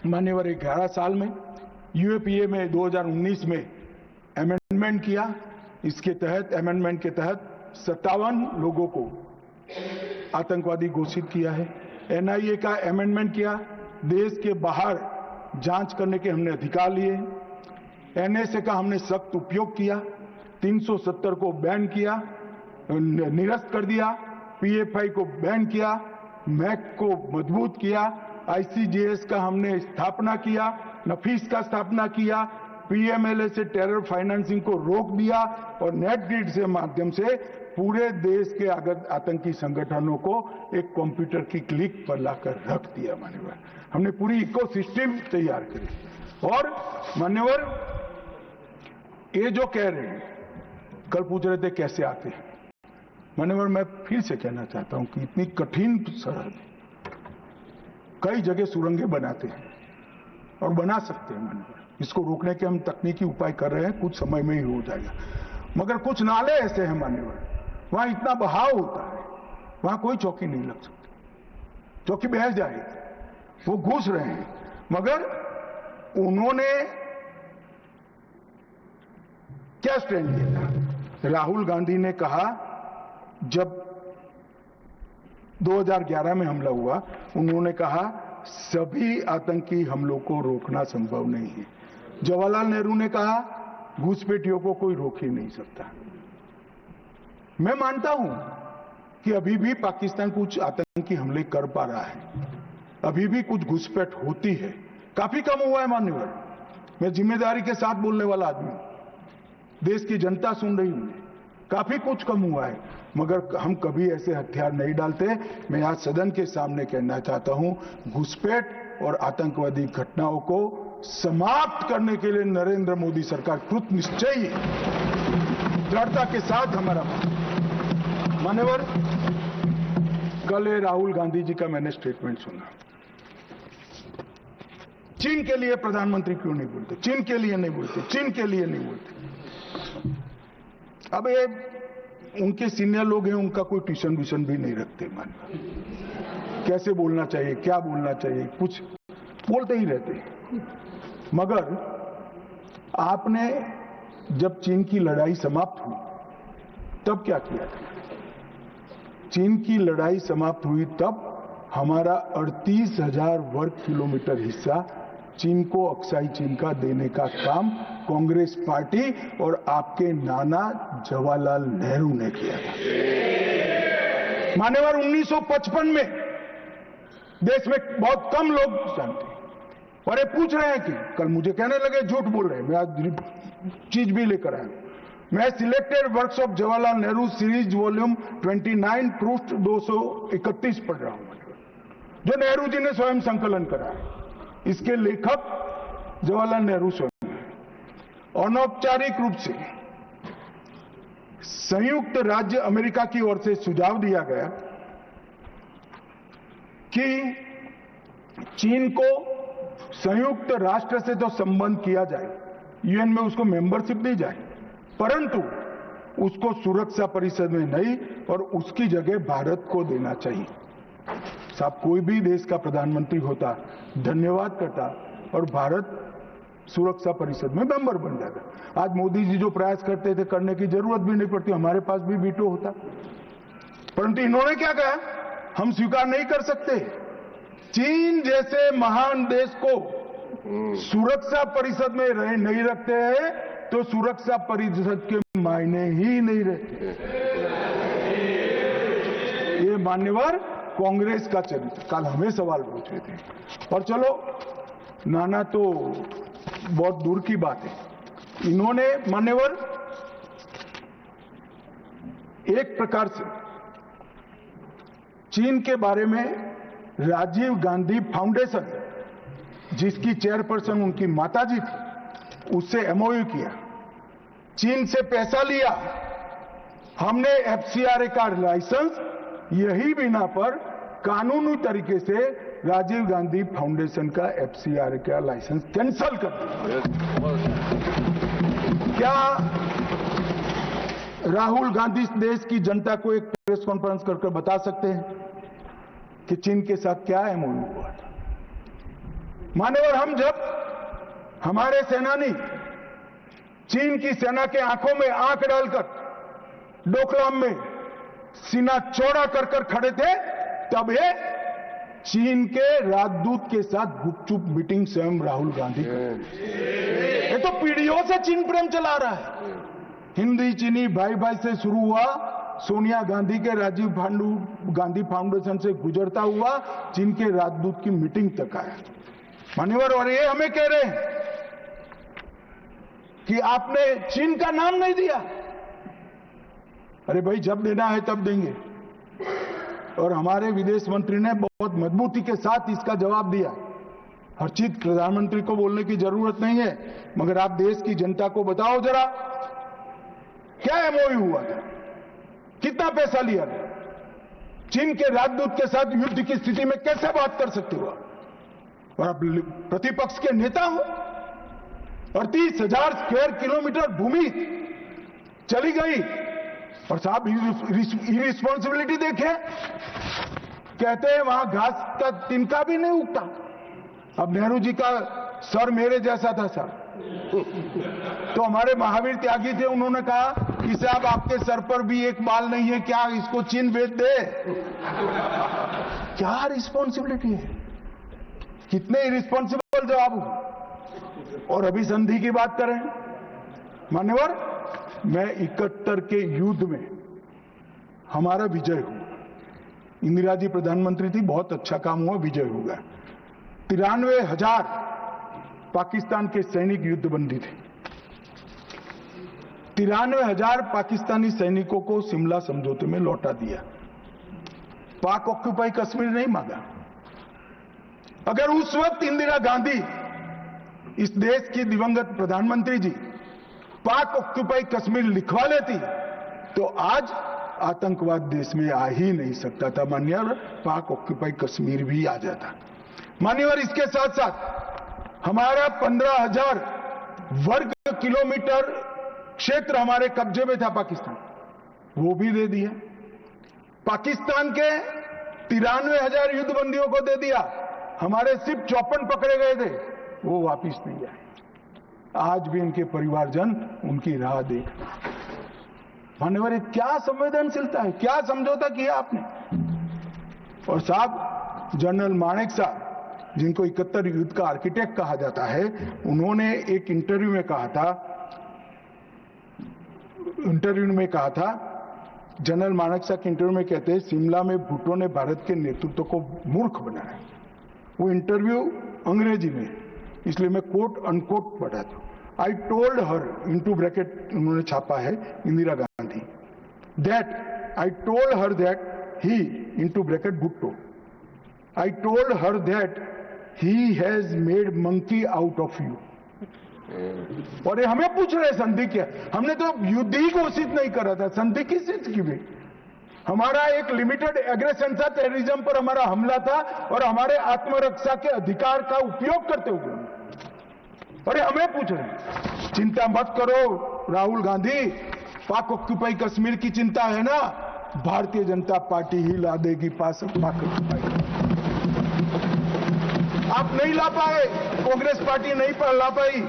मान्यवर 11 साल में यूएपीए में 2019 में अमेंडमेंट किया। इसके तहत, अमेंडमेंट के तहत 57 लोगों को आतंकवादी घोषित किया है। एनआईए का अमेंडमेंट किया, देश के बाहर जांच करने के हमने अधिकार लिए। एनएसए का हमने सख्त उपयोग किया, 370 को बैन किया, निरस्त कर दिया, पीएफआई को बैन किया, मैक को मजबूत किया, आईसीजेएस का हमने स्थापना किया, नफीस का स्थापना किया, पीएमएलए से टेरर फाइनेंसिंग को रोक दिया और नेट ग्रिड से माध्यम से पूरे देश के आतंकी संगठनों को एक कंप्यूटर की क्लिक पर लाकर रख दिया। मान्यवर, हमने पूरी इकोसिस्टम तैयार करी। और मान्यवर, ये जो कह रहे हैं, कल पूछ रहे थे कैसे आते हैं, मान्यवर मैं फिर से कहना चाहता हूं कि इतनी कठिन सरहद, कई जगह सुरंगें बनाते हैं और बना सकते हैं मान्यवर, इसको रोकने के हम तकनीकी उपाय कर रहे हैं, कुछ समय में ही हो जाएगा। मगर कुछ नाले ऐसे हैं मान्यवर, वहां इतना बहाव होता है, वहां कोई चौकी नहीं लग सकती, चौकी बह जाएगी। वो घुस रहे हैं, मगर उन्होंने क्या स्टैंड लिया था? राहुल गांधी ने कहा, जब 2011 में हमला हुआ, उन्होंने कहा सभी आतंकी हमलों को रोकना संभव नहीं है। जवाहरलाल नेहरू ने कहा घुसपैठियों को कोई रोक ही नहीं सकता। मैं मानता हूं कि अभी भी पाकिस्तान कुछ आतंकी हमले कर पा रहा है, अभी भी कुछ घुसपैठ होती है, काफी कम हुआ है मान्यवर। मैं जिम्मेदारी के साथ बोलने वाला आदमी हूं, देश की जनता सुन रही है, काफी कुछ कम हुआ है, मगर हम कभी ऐसे हथियार नहीं डालते। मैं आज सदन के सामने कहना चाहता हूं, घुसपैठ और आतंकवादी घटनाओं को समाप्त करने के लिए नरेंद्र मोदी सरकार कृत निश्चयी है, दृढ़ता के साथ हमारा मान्यवर। कल राहुल गांधी जी का मैंने स्टेटमेंट सुना, चीन के लिए प्रधानमंत्री क्यों नहीं बोलते, चीन के लिए नहीं बोलते, चीन के लिए नहीं बोलते। अब ये उनके सीनियर लोग हैं, उनका कोई ट्यूशन व्यूशन भी नहीं रखते, मान कैसे बोलना चाहिए, क्या बोलना चाहिए, कुछ बोलते ही रहते हैं। मगर आपने जब चीन की लड़ाई समाप्त हुई तब क्या किया था? चीन की लड़ाई समाप्त हुई तब हमारा 38,000 वर्ग किलोमीटर हिस्सा चीन को अक्साई चीन का देने का काम कांग्रेस पार्टी और आपके नाना जवाहरलाल नेहरू ने किया था। मान्यवर 1955 में देश में बहुत कम लोग जानते हैं, और ये पूछ रहे हैं कि कल मुझे कहने लगे झूठ बोल रहे हैं, मैं आज चीज भी लेकर आया हूं। मैं selected works of Jawaharlal Nehru series volume 29 पृष्ठ 231 पढ़ रहा हूं, जो नेहरू जी ने स्वयं संकलन करा है। इसके लेखक जवाहरलाल नेहरू स्वयं हैं। अनौपचारिक रूप से संयुक्त राज्य अमेरिका की ओर से सुझाव दिया गया कि चीन को संयुक्त राष्ट्र से तो संबंध किया जाए, यूएन में उसको मेंबरशिप दी जाए, परंतु उसको सुरक्षा परिषद में नहीं और उसकी जगह भारत को देना चाहिए। साहब, कोई भी देश का प्रधानमंत्री होता धन्यवाद करता और भारत सुरक्षा परिषद में मेंबर बन जाता। आज मोदी जी जो प्रयास करते थे, करने की जरूरत भी नहीं पड़ती, हमारे पास भी वीटो होता, परंतु इन्होंने क्या कहा, हम स्वीकार नहीं कर सकते। चीन जैसे महान देश को सुरक्षा परिषद में नहीं रखते हैं तो सुरक्षा परिषद के मायने ही नहीं रहते। ये मान्यवर कांग्रेस का चरित्र कल हमें सवाल पूछ रहे थे, और चलो नाना तो बहुत दूर की बात है। इन्होंने मान्यवर एक प्रकार से चीन के बारे में राजीव गांधी फाउंडेशन, जिसकी चेयरपर्सन उनकी माताजी थी, उससे एमओयू किया, चीन से पैसा लिया, हमने एफसीआरए का लाइसेंस यही बिना पर कानूनी तरीके से राजीव गांधी फाउंडेशन का एफसीआरए का लाइसेंस कैंसिल कर दिया। क्या राहुल गांधी देश की जनता को एक प्रेस कॉन्फ्रेंस करके बता सकते हैं कि चीन के साथ क्या एमओयू हुआ था? मान्यवर, हम जब हमारे सेनानी चीन की सेना के आंखों में आंख डालकर डोकलाम में सीना चौड़ा कर खड़े थे, तब ये चीन के राजदूत के साथ गुपचुप मीटिंग स्वयं राहुल गांधी करते। ये तो पीढ़ियों से चीन प्रेम चला रहा है। हिंदी चीनी भाई भाई से शुरू हुआ, सोनिया गांधी के राजीव गांधी फाउंडेशन से गुजरता हुआ चीन के राजदूत की मीटिंग तक आया मान्यवर। और ये हमें कह रहे हैं कि आपने चीन का नाम नहीं दिया। अरे भाई, जब देना है तब देंगे। और हमारे विदेश मंत्री ने बहुत मजबूती के साथ इसका जवाब दिया। हर चीज प्रधानमंत्री को बोलने की जरूरत नहीं है, मगर आप देश की जनता को बताओ जरा, क्या एमओयू हुआ था, कितना पैसा लिया गया, चीन के राजदूत के साथ युद्ध की स्थिति में कैसे बात कर सकते हो? और आप प्रतिपक्ष के नेता हो, 38,000 स्क्वायर किलोमीटर भूमि चली गई। और साहब इरिस्पॉन्सिबिलिटी देखे, कहते हैं वहां घास का तिनका भी नहीं उगता। अब नेहरू जी का सर मेरे जैसा था सर, तो हमारे महावीर त्यागी थे, उन्होंने कहा कि साहब आपके सर पर भी एक बाल नहीं है, क्या इसको चीन बेच दे? क्या रिस्पॉन्सिबिलिटी है, कितने इरिस्पॉन्सिबल जवाब हो। और अभी संधि की बात करें, मान्यवर, मैं 71 के युद्ध में हमारा विजय हुआ, इंदिरा जी प्रधानमंत्री थी, बहुत अच्छा काम हुआ, विजय हो गया। 93,000 पाकिस्तान के सैनिक युद्धबंदी थे। 93,000 पाकिस्तानी सैनिकों को शिमला समझौते में लौटा दिया। पाक ऑक्यूपाई कश्मीर नहीं मांगा। अगर उस वक्त इंदिरा गांधी, इस देश की दिवंगत प्रधानमंत्री जी, पाक ऑक्यूपाई कश्मीर लिखवा लेती तो आज आतंकवाद देश में आ ही नहीं सकता था। मान्यवर, पाक ऑक्यूपाई कश्मीर भी आ जाता। मान्यवर, इसके साथ साथ हमारा 15,000 वर्ग किलोमीटर क्षेत्र हमारे कब्जे में था पाकिस्तान, वो भी दे दिया। पाकिस्तान के 93,000 युद्धबंदियों को दे दिया, हमारे सिर्फ 54 पकड़े गए थे, वो वापिस नहीं आए। आज भी इनके परिवारजन उनकी राह देख। मान्यवर, ये क्या संवेदनशीलता है, क्या समझौता किया आपने। और साहब, जनरल मानेक साहब, जिनको 71 युद्ध का आर्किटेक्ट कहा जाता है, उन्होंने एक इंटरव्यू में कहा था, जनरल मानेक साहब के इंटरव्यू में कहते हैं, शिमला में भुट्टो ने भारत के नेतृत्व को मूर्ख बनाया। वो इंटरव्यू अंग्रेजी में, इसलिए मैं कोट अनकोट पढ़ा था। I told her, into bracket उन्होंने छापा है Indira Gandhi, that I told her that he, into bracket Bhutto, I told her that he has made monkey out of you. और ये हमें पूछ रहे संधि क्या, हमने तो युद्ध ही घोषित नहीं करा था, संधि किस चीज की भी। हमारा एक लिमिटेड एग्रेशन था, टेररिज्म पर हमारा हमला था, और हमारे आत्मरक्षा के अधिकार का उपयोग करते हुए, और हमें पूछ रहे हैं। चिंता मत करो राहुल गांधी, पाक ऑक्यूपाई कश्मीर की चिंता है ना, भारतीय जनता पार्टी ही ला देगी पाक ऑक्यूपाई। आप नहीं ला पाए, कांग्रेस पार्टी नहीं ला पाई,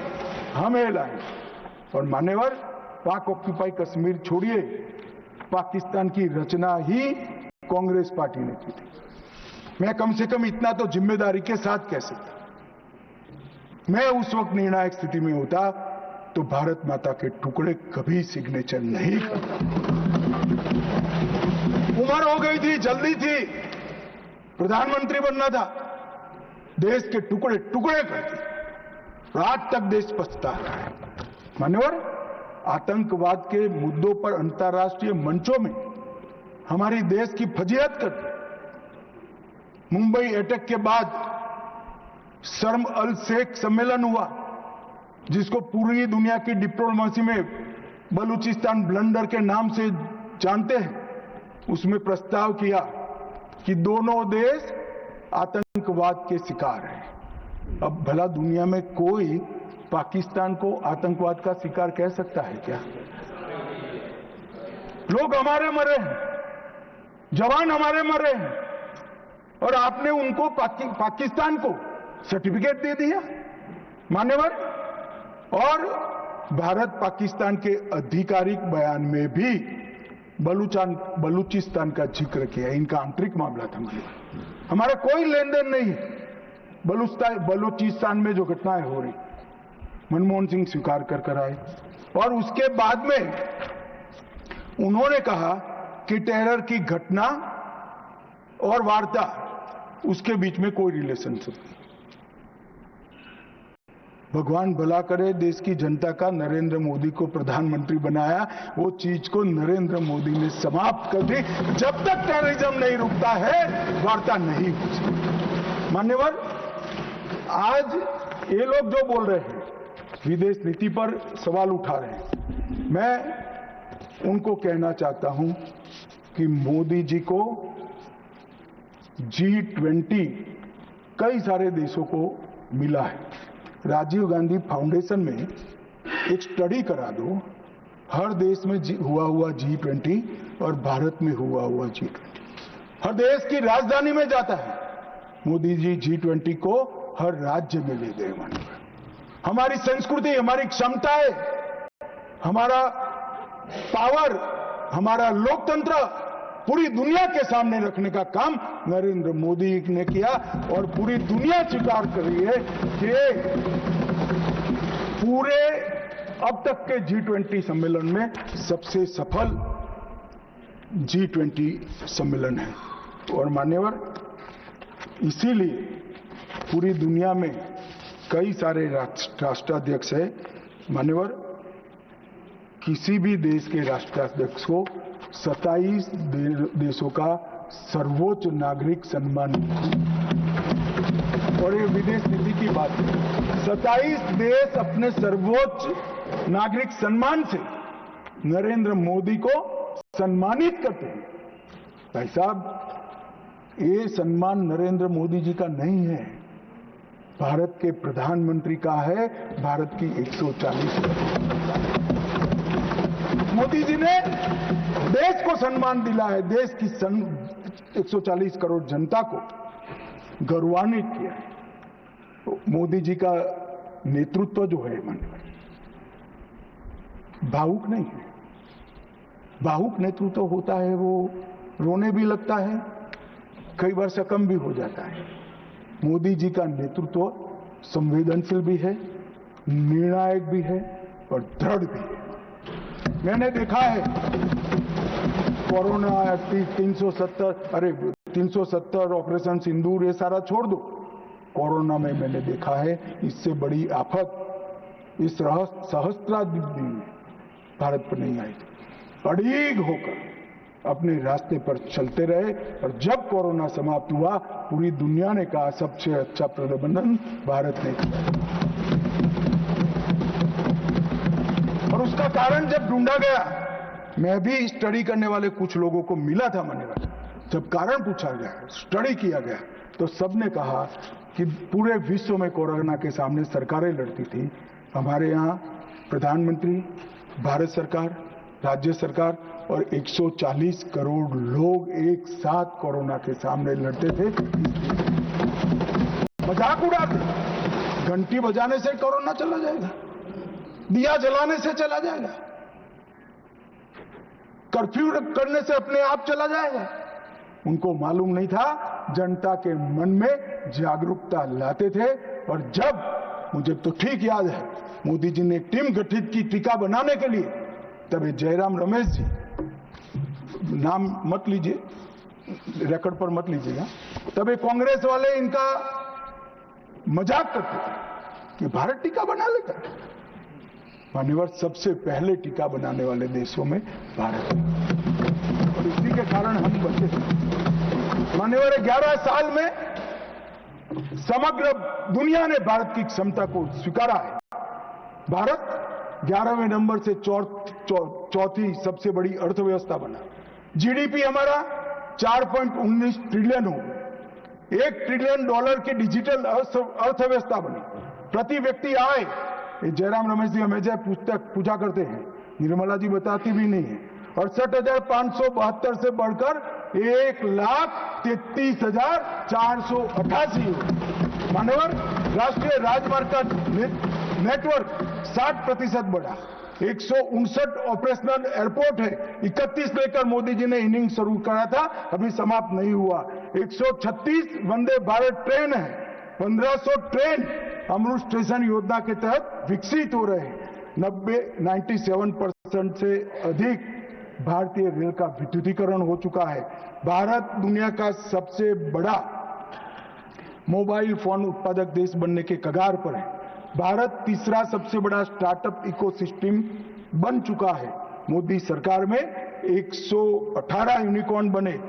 हमें लाए। और मान्यवर, पाक ऑक्यूपाई कश्मीर छोड़िए, पाकिस्तान की रचना ही कांग्रेस पार्टी ने की थी। मैं कम से कम इतना तो जिम्मेदारी के साथ कह सकता, मैं उस वक्त निर्णायक स्थिति में होता तो भारत माता के टुकड़े कभी सिग्नेचर नहीं करता। उम्र हो गई थी, जल्दी थी, प्रधानमंत्री बनना था, देश के टुकड़े टुकड़े करते, आज तक देश पछता रहा है। मान्यवर, आतंकवाद के मुद्दों पर अंतर्राष्ट्रीय मंचों में हमारी देश की फजीहत करती। मुंबई अटैक के बाद शर्म अल शेख सम्मेलन हुआ, जिसको पूरी दुनिया की डिप्लोमेसी में बलूचिस्तान ब्लंडर के नाम से जानते हैं। उसमें प्रस्ताव किया कि दोनों देश आतंकवाद के शिकार हैं। अब भला दुनिया में कोई पाकिस्तान को आतंकवाद का शिकार कह सकता है क्या? लोग हमारे मरे हैं, जवान हमारे मरे हैं, और आपने उनको पाकिस्तान को सर्टिफिकेट दे दिया। मान्यवर, और भारत पाकिस्तान के आधिकारिक बयान में भी बलूचिस्तान का जिक्र किया। इनका आंतरिक मामला था, हमारा कोई लेन देन नहीं है। बलूचिस्तान में जो घटनाएं हो रही, मनमोहन सिंह स्वीकार कर आए, और उसके बाद में उन्होंने कहा कि टेरर की घटना और वार्ता, उसके बीच में कोई रिलेशनशिप नहीं। भगवान भला करे, देश की जनता का नरेंद्र मोदी को प्रधानमंत्री बनाया, वो चीज को नरेंद्र मोदी ने समाप्त कर दी। जब तक टेररिज्म नहीं रुकता है, वार्ता नहीं हो सकती। मान्यवर, आज ये लोग जो बोल रहे हैं, विदेश नीति पर सवाल उठा रहे हैं, मैं उनको कहना चाहता हूं कि मोदी जी को G20 कई सारे देशों को मिला है, राजीव गांधी फाउंडेशन में एक स्टडी करा दो, हर देश में हुआ G20 और भारत में हुआ G20। हर देश की राजधानी में जाता है, मोदी जी G20 को हर राज्य में ले गए। हमारी संस्कृति, हमारी क्षमताएं, हमारा पावर, हमारा लोकतंत्र पूरी दुनिया के सामने रखने का काम नरेंद्र मोदी ने किया और पूरी दुनिया स्वीकार कर रही है कि पूरे अब तक के G20 सम्मेलन में सबसे सफल G20 सम्मेलन है। और मान्यवर, इसीलिए पूरी दुनिया में कई सारे राष्ट्राध्यक्ष है। मान्यवर, किसी भी देश के राष्ट्राध्यक्ष को 27 देशों का सर्वोच्च नागरिक सम्मान, और ये विदेश नीति की बात है, 27 देश अपने सर्वोच्च नागरिक सम्मान से नरेंद्र मोदी को सम्मानित करते हैं। भाई साहब, ये सम्मान नरेंद्र मोदी जी का नहीं है, भारत के प्रधानमंत्री का है, भारत की 140 मोदी जी ने देश को सम्मान दिला है, देश की 140 करोड़ जनता को गौरवान्वित किया है। तो मोदी जी का नेतृत्व जो है भावुक नहीं है। भावुक नेतृत्व होता है वो रोने भी लगता है, कई बार शकम भी हो जाता है। मोदी जी का नेतृत्व संवेदनशील भी है, निर्णायक भी है और दृढ़ भी है। मैंने देखा है कोरोना 370 ऑपरेशन सिंदूर, ये सारा छोड़ दो, कोरोना में मैंने देखा है इससे बड़ी आफत इस सहस्त्राब्दी में भारत पर नहीं आई। अड़ीग होकर अपने रास्ते पर चलते रहे और जब कोरोना समाप्त हुआ, पूरी दुनिया ने कहा सबसे अच्छा प्रबंधन भारत ने किया। और उसका कारण जब ढूंढा गया, मैं भी स्टडी करने वाले कुछ लोगों को मिला था मान्यवर, जब कारण पूछा गया, स्टडी किया गया, तो सबने कहा कि पूरे विश्व में कोरोना के सामने सरकारें लड़ती थी, हमारे यहाँ प्रधानमंत्री, भारत सरकार, राज्य सरकार और 140 करोड़ लोग एक साथ कोरोना के सामने लड़ते थे। मजाक उड़ाते, घंटी बजाने से कोरोना चला जाएगा, दिया जलाने से चला जाएगा, कर्फ्यू करने से अपने आप चला जाएगा। उनको मालूम नहीं था, जनता के मन में जागरूकता लाते थे। और जब, मुझे तो ठीक याद है, मोदी जी ने एक टीम गठित की टीका बनाने के लिए, तब जयराम रमेश जी, नाम मत लीजिए, रिकॉर्ड पर मत लीजिएगा, तब कांग्रेस वाले इनका मजाक करते थे कि भारत टीका बना लेगा। मान्यवर, सबसे पहले टीका बनाने वाले देशों में भारत है और इसी के कारण हम बचे थे। मान्यवर, 11 साल में समग्र दुनिया ने भारत की क्षमता को स्वीकारा है। भारत 11वें नंबर से चौथी सबसे बड़ी अर्थव्यवस्था बना। जीडीपी हमारा 4.19 ट्रिलियन हो, $1 ट्रिलियन की डिजिटल अर्थव्यवस्था बनी। प्रति व्यक्ति आय, जयराम रमेश जी हमेशा पूछा करते हैं, निर्मला जी बताती भी नहीं है, 68,572 से बढ़कर 1,33,488 हो। मान्यवर, राष्ट्रीय राजमार्ग का नेटवर्क 60% बढ़ा, 159 ऑपरेशनल एयरपोर्ट है, 31 लेकर मोदी जी ने इनिंग शुरू करा था, अभी समाप्त नहीं हुआ। 136 वंदे भारत ट्रेन है, 1500 ट्रेन अमृत स्टेशन योजना के तहत विकसित हो रहे हैं। 97% से अधिक भारतीय रेल का विद्युतीकरण हो चुका है। भारत दुनिया का सबसे बड़ा मोबाइल फोन उत्पादक देश बनने के कगार पर है। भारत तीसरा सबसे बड़ा स्टार्टअप इकोसिस्टम बन चुका है। मोदी सरकार में 118 यूनिकॉर्न बने।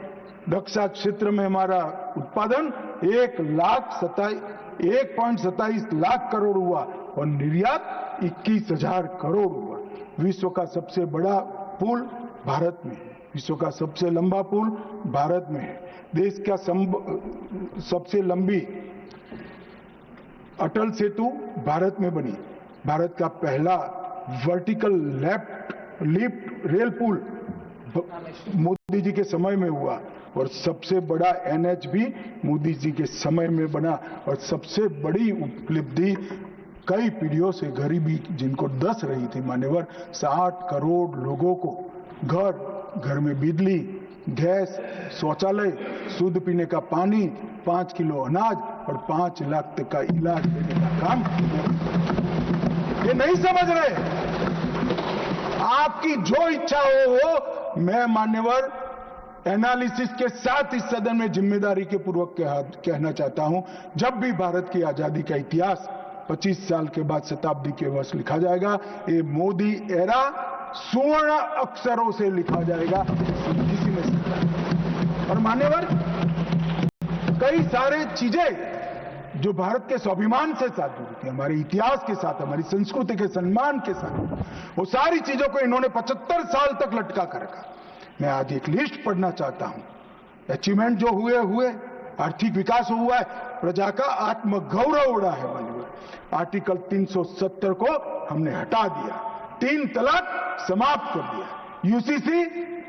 रक्षा क्षेत्र में हमारा उत्पादन 1.27 लाख करोड़ हुआ और निर्यात 21,000 करोड़ हुआ। विश्व का सबसे बड़ा पुल भारत में है, विश्व का सबसे लंबा पुल भारत में है। देश का सबसे लंबी अटल सेतु भारत में बनी, भारत का पहला वर्टिकल लिफ्ट रेल पुल मोदी जी के समय में हुआ, और सबसे बड़ा एनएच भी मोदी जी के समय में बना, और सबसे बड़ी उपलब्धि कई पीढ़ियों से गरीबी जिनको दस रही थी मान्यवर, 60 करोड़ लोगों को घर में बिजली, गैस, शौचालय, शुद्ध पीने का पानी, 5 किलो अनाज और 5 लाख तक का इलाज देने का काम। ये नहीं समझ रहे। आपकी जो इच्छा हो मैं मान्यवर एनालिसिस के साथ इस सदन में जिम्मेदारी के पूर्वक कहना चाहता हूं, जब भी भारत की आजादी का इतिहास 25 साल के बाद शताब्दी के वर्ष लिखा जाएगा, ये मोदी एरा स्वर्ण अक्षरों से लिखा जाएगा, किसी ने और मान्यवर कई सारे चीजें जो भारत के स्वाभिमान से साथ जुड़ी थी, हमारे इतिहास के साथ, हमारी संस्कृति के सम्मान के साथ, वो सारी चीजों को इन्होंने 75 साल तक लटका कर रखा। मैं आज एक लिस्ट पढ़ना चाहता हूं। अचीवमेंट जो हुए, आर्थिक विकास हुआ है, प्रजा का आत्मगौरव उड़ा है मान्यवर। आर्टिकल 370 को हमने हटा दिया, 3 तलाक समाप्त कर दिया, यूसीसी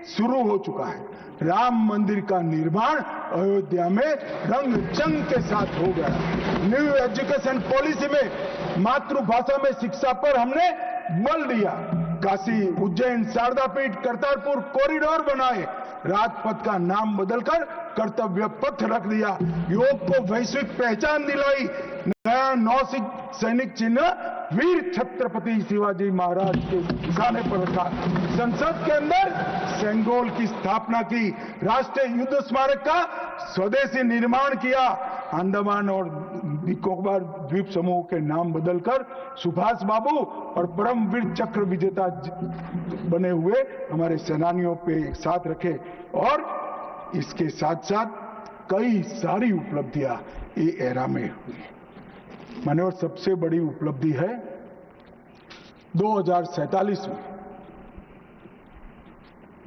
शुरू हो चुका है, राम मंदिर का निर्माण अयोध्या में रंग चंग के साथ हो गया, न्यू एजुकेशन पॉलिसी में मातृभाषा में शिक्षा पर हमने बल दिया, काशी, उज्जैन, शारदा पीठ, करतारपुर कॉरिडोर बनाए, राजपथ का नाम बदलकर कर्तव्य पथ रख दिया, योग को वैश्विक पहचान दिलाई, नया सैनिक चिन्ह वीर छत्रपति शिवाजी महाराज के निशाने पर रखा, संसद के अंदर सेंगोल की स्थापना की, राष्ट्रीय युद्ध स्मारक का स्वदेशी निर्माण किया, अंडमान और निकोबार द्वीप समूह के नाम बदलकर सुभाष बाबू और परमवीर चक्र विजेता बने हुए हमारे सेनानियों पे एक साथ रखे, और इसके साथ साथ कई सारी उपलब्धियां ये एरा में हुई। मान्यवर सबसे बड़ी उपलब्धि है 2047 में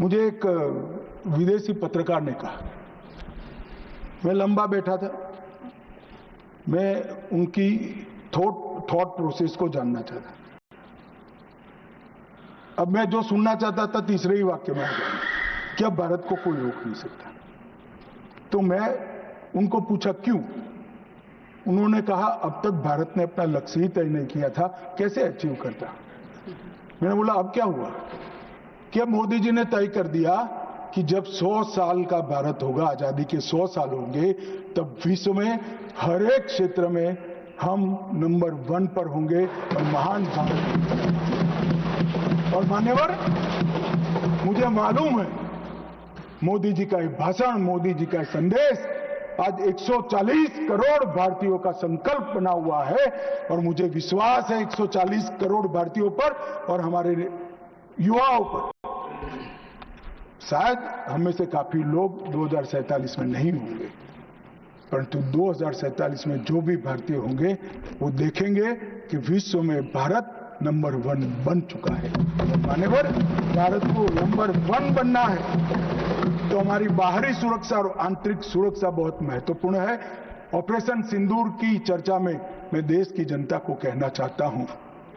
मुझे एक विदेशी पत्रकार ने कहा, मैं लंबा बैठा था, मैं उनकी थॉट प्रोसेस को जानना चाहता। अब मैं जो सुनना चाहता था तीसरे ही वाक्य में कि अब भारत को कोई रोक नहीं सकता। तो मैं उनको पूछा क्यों? उन्होंने कहा अब तक भारत ने अपना लक्ष्य ही तय नहीं किया था, कैसे अचीव करता। मैंने बोला अब क्या हुआ कि अब मोदी जी ने तय कर दिया कि जब 100 साल का भारत होगा, आजादी के 100 साल होंगे, तब विश्व में हर एक क्षेत्र में हम नंबर 1 पर होंगे और महान भारत। और मान्यवर मुझे मालूम है मोदी जी का ये भाषण, मोदी जी का संदेश आज 140 करोड़ भारतीयों का संकल्प बना हुआ है, और मुझे विश्वास है 140 करोड़ भारतीयों पर और हमारे युवाओं पर। शायद हमें से काफी लोग 2047 में नहीं होंगे, परंतु 2047 में जो भी भारतीय होंगे वो देखेंगे कि विश्व में भारत नंबर 1 बन चुका है। मान्यवर भारत को नंबर 1 बनना है तो हमारी बाहरी सुरक्षा और आंतरिक सुरक्षा बहुत महत्वपूर्ण है। ऑपरेशन सिंदूर की चर्चा में मैं देश की जनता को कहना चाहता हूं,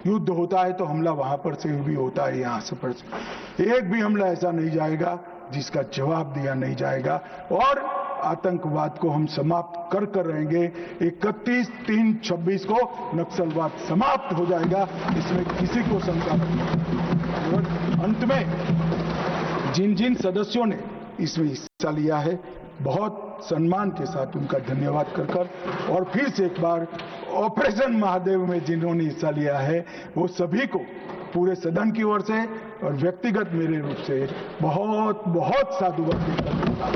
युद्ध होता है तो हमला वहां पर से भी होता है, यहां से पर से एक भी हमला ऐसा नहीं जाएगा जिसका जवाब दिया नहीं जाएगा, और आतंकवाद को हम समाप्त कर रहेंगे। 31/3/26 को नक्सलवाद समाप्त हो जाएगा, इसमें किसी को शंका नहीं। और अंत में जिन सदस्यों ने इसमें हिस्सा लिया है, बहुत सम्मान के साथ उनका धन्यवाद कर और फिर से एक बार ऑपरेशन महादेव में जिन्होंने हिस्सा लिया है वो सभी को पूरे सदन की ओर से और व्यक्तिगत मेरे रूप से बहुत बहुत साधुवाद देता हूं।